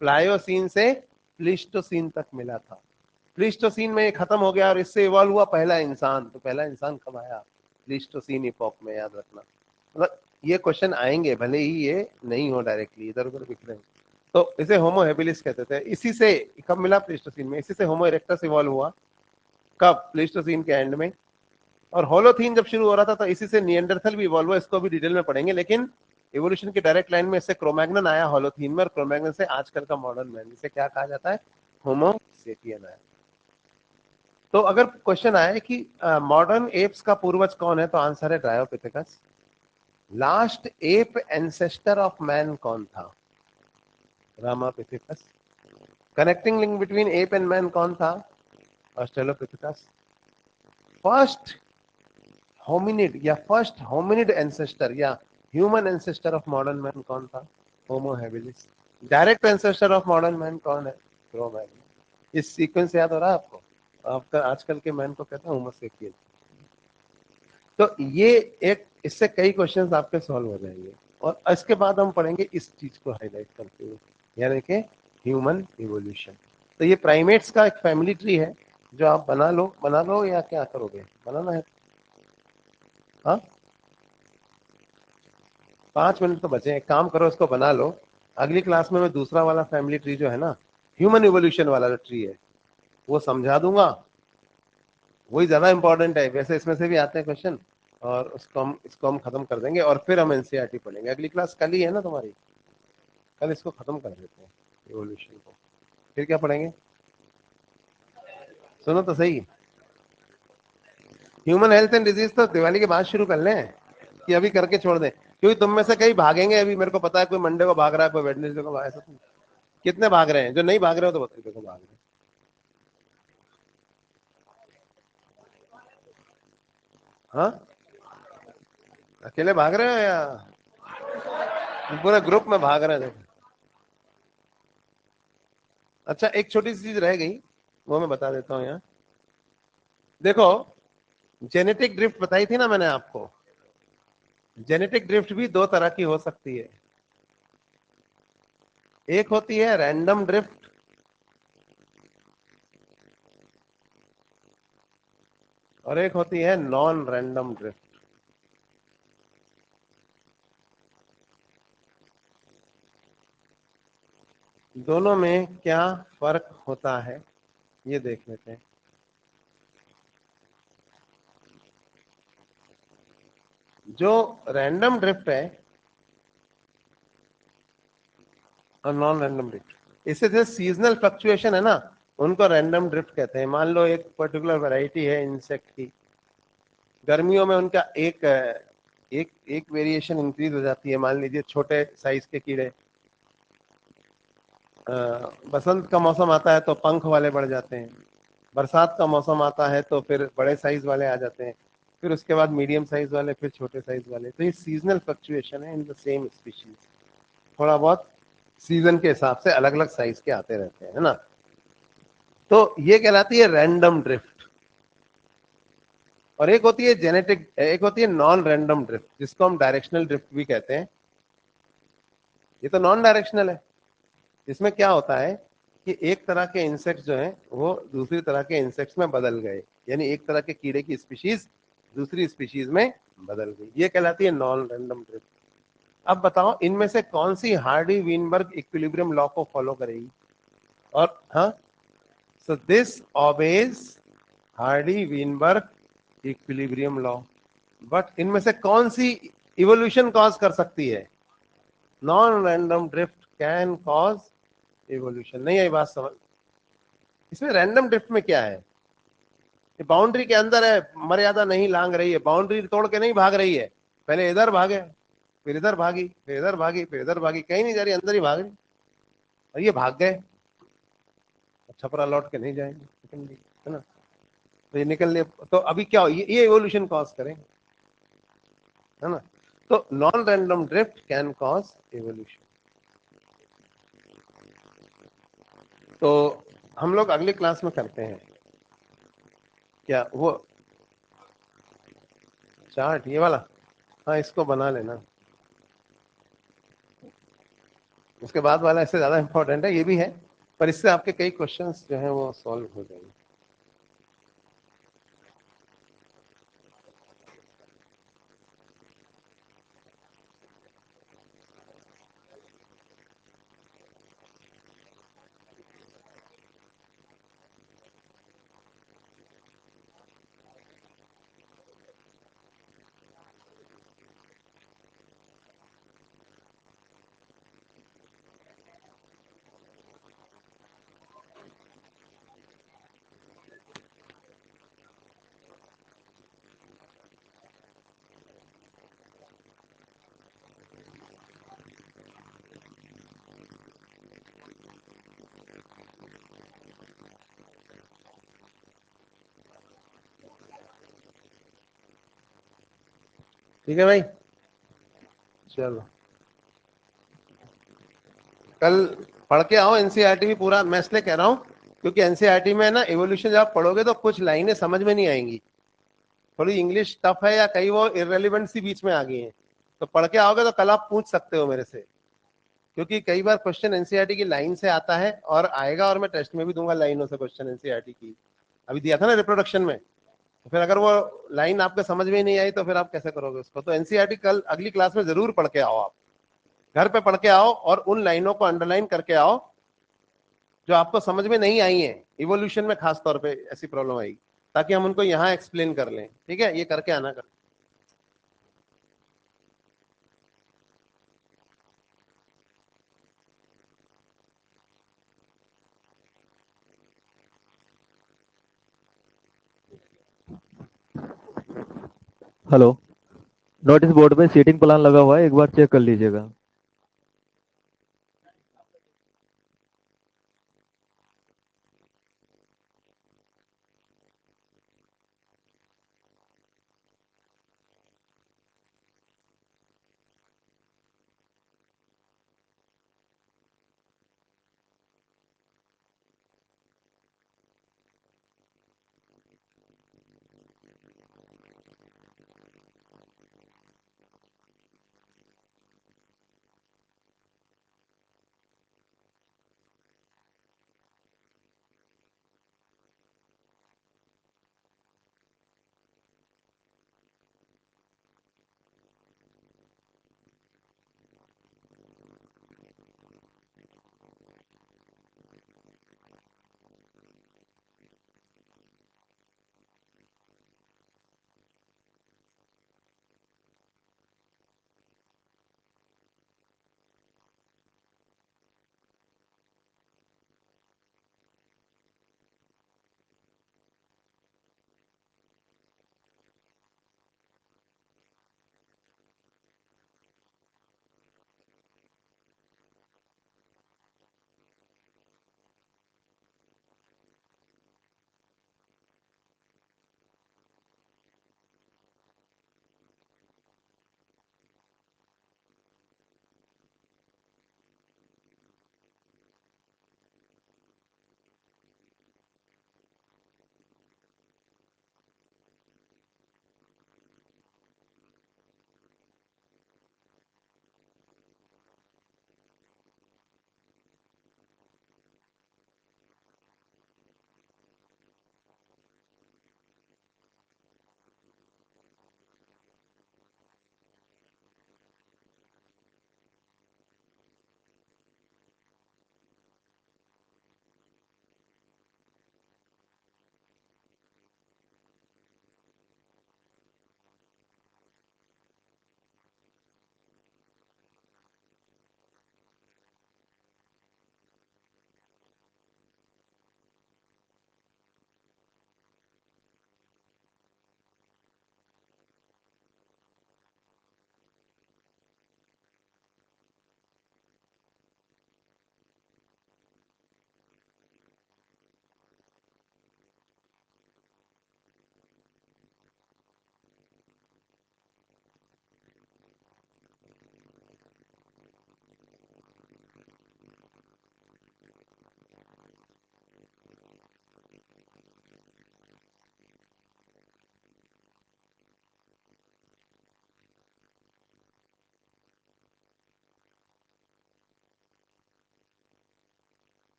[SPEAKER 1] प्लायोसीन से प्लीस्टोसीन तक मिला था। प्लीस्टोसीन में ये खत्म हो गया और इससे इवॉल्व हुआ पहला इंसान। तो पहला इंसान कब आया? प्लीस्टोसीन इपॉक में, याद रखना। मतलब ये क्वेश्चन आएंगे, भले ही ये नहीं हो डायरेक्टली, इधर उधर दिख रहे हैं। तो इसे होमो हेबिलिस कहते थे। इसी से कब मिला? प्लीस्टोसीन में। इसी से होमो इरेक्टस इवॉल्व हुआ। कब? प्लीस्टोसीन के एंड में। और होलोथीन जब शुरू हो रहा था तो इसी से निएंडरथल भी इवॉल्व हुआ। इसको भी डिटेल में पढ़ेंगे, लेकिन इवोल्यूशन की डायरेक्ट लाइन में इससे क्रोमैग्नन आया होलोथीन में, और क्रोमैग्नन से आजकल का मॉडर्न मैन, जिसे क्या कहा जाता है? होमो सेपियन आया। तो अगर क्वेश्चन आए कि मॉडर्न एप्स का पूर्वज कौन है, तो आंसर है Dryopithecus. Last ape ancestor of man कौन था? Ramapithecus. Connecting link between ape and man कौन था? ऑस्ट्रेलोपिथेकस। फर्स्ट होमिनिड या फर्स्ट होमिनिड एंसेस्टर या human ancestor of modern man कौन था? Homo habilis. Direct ancestor of modern man कौन है? क्रो-मैग्नन। इस सीक्वेंस याद हो रहा है आपको? आपका आजकल के मैन को कहते हैं होमो सेपियन। तो ये एक, इससे कई क्वेश्चंस आपके सॉल्व हो जाएंगे। और इसके बाद हम पढ़ेंगे इस चीज को हाईलाइट करते हुए, यानी कि ह्यूमन इवोल्यूशन। तो ये प्राइमेट्स का एक फैमिली ट्री है जो आप बना लो या क्या करोगे? बनाना है? हाँ, 5 मिनट तो बचे। एक काम करो, इसको बना लो। अगली क्लास में मैं दूसरा वाला फैमिली ट्री जो है ना, ह्यूमन इवोल्यूशन वाला जो ट्री है, वो समझा दूंगा। वही ज्यादा इंपॉर्टेंट है। वैसे इसमें से भी आते हैं क्वेश्चन, और इसको हम खत्म कर देंगे, और फिर हम एनसीईआरटी पढ़ेंगे। अगली क्लास कल ही है ना तुम्हारी? कल इसको खत्म कर देते हैं, इवोल्यूशन को। फिर क्या पढ़ेंगे? सुनो तो सही। ह्यूमन हेल्थ एंड डिजीज तो दिवाली के बाद शुरू कर लें, कि अभी करके छोड़ दें? क्योंकि तुम में से कई भागेंगे अभी, मेरे को पता है। कोई मंडे को भाग रहा है, कोई वेडनेसडे को ऐसा। कितने भाग रहे हैं? जो नहीं भाग रहे हो तो बताइए, देखो भाग रहे हैं। हाँ, अकेले भाग रहे हो या पूरे ग्रुप में भाग रहे हैं? देखो, अच्छा, एक छोटी सी चीज रह गई, वो मैं बता देता हूँ यहाँ। देखो, जेनेटिक ड्रिफ्ट बताई थी ना मैंने आपको। जेनेटिक ड्रिफ्ट भी दो तरह की हो सकती है। एक होती है रैंडम ड्रिफ्ट, और एक होती है नॉन रैंडम ड्रिफ्ट। दोनों में क्या फर्क होता है ये देख लेते हैं। जो रैंडम ड्रिफ्ट है और नॉन रैंडम ड्रिफ्ट, इससे जो सीजनल फ्लक्चुएशन है ना, उनको रैंडम ड्रिफ्ट कहते हैं। मान लो एक पर्टिकुलर वैरायटी है इंसेक्ट की, गर्मियों में उनका एक वेरिएशन इंक्रीज हो जाती है। मान लीजिए छोटे साइज के कीड़े, बसंत का मौसम आता है तो पंख वाले बढ़ जाते हैं, बरसात का मौसम आता है तो फिर बड़े साइज वाले आ जाते हैं, फिर उसके बाद मीडियम साइज वाले, फिर छोटे साइज वाले। तो ये सीजनल फ्लक्चुएशन है इन द सेम स्पीशीज। थोड़ा बहुत सीजन के हिसाब से अलग अलग साइज के आते रहते हैं, है ना। तो ये कहलाती है रैंडम ड्रिफ्ट। और एक होती है जेनेटिक, एक होती है नॉन रैंडम ड्रिफ्ट, जिसको हम डायरेक्शनल ड्रिफ्ट भी कहते हैं। ये तो नॉन डायरेक्शनल है। इसमें क्या होता है कि एक तरह के इंसेक्ट्स जो हैं वो दूसरी तरह के इंसेक्ट्स में बदल गए, यानी एक तरह के कीड़े की स्पीशीज दूसरी स्पीशीज में बदल गई, ये कहलाती है नॉन रैंडम ड्रिफ्ट। अब बताओ इनमें से कौन सी हार्डी वीनबर्ग इक्विलिब्रियम लॉ को फॉलो करेगी? और हाँ, so this obeys Hardy Weinberg equilibrium law. But इनमें से कौन सी इवोल्यूशन कॉज कर सकती है? Non random drift can cause evolution. नहीं आई बात समझ? इसमें रैंडम ड्रिफ्ट में क्या है, ये बाउंड्री के अंदर है, मर्यादा नहीं लांग रही है, बाउंड्री तोड़ के नहीं भाग रही है। पहले इधर भागे, फिर इधर भागी, फिर इधर भागी, फिर इधर भागी, कहीं नहीं जा रही, अंदर ही भाग रही। और ये भाग गए, छपरा लौट के नहीं जाएंगे, है ना। तो ये निकल ले, तो अभी क्या हो, ये इवोल्यूशन कॉज करेंगे, है ना। तो non random drift can cause evolution. तो हम लोग अगली क्लास में करते हैं क्या वो चार्ट, ये वाला। हाँ, इसको बना लेना। उसके बाद वाला इससे ज्यादा इंपॉर्टेंट है, ये भी है, पर इससे आपके कई क्वेश्चंस जो हैं वो सॉल्व हो जाएंगे। ठीक है भाई, चलो कल पढ़ के आओ एनसीईआरटी भी पूरा। मैं इसलिए कह रहा हूँ क्योंकि एनसीईआरटी में ना इवोल्यूशन जब आप पढ़ोगे तो कुछ लाइनें समझ में नहीं आएंगी, थोड़ी इंग्लिश टफ है या कई वो इररेलेवेंट सी बीच में आ गई हैं। तो पढ़ के आओगे तो कल आप पूछ सकते हो मेरे से, क्योंकि कई बार क्वेश्चन एनसीईआरटी की लाइन से आता है और आएगा, और मैं टेस्ट में भी दूंगा लाइनों से क्वेश्चन एनसीईआरटी की। अभी दिया था ना रिप्रोडक्शन में, तो फिर अगर वो लाइन आपको समझ में ही नहीं आई तो फिर आप कैसे करोगे उसको? तो एनसीईआरटी कल अगली क्लास में जरूर पढ़ के आओ, आप घर पे पढ़ के आओ और उन लाइनों को अंडरलाइन करके आओ जो आपको समझ में नहीं आई है, इवोल्यूशन में खास तौर पे ऐसी प्रॉब्लम आई, ताकि हम उनको यहाँ एक्सप्लेन कर लें। ठीक है, ये करके आना कर।
[SPEAKER 2] हेलो। नोटिस बोर्ड पे सीटिंग प्लान लगा हुआ है, एक बार चेक कर लीजिएगा।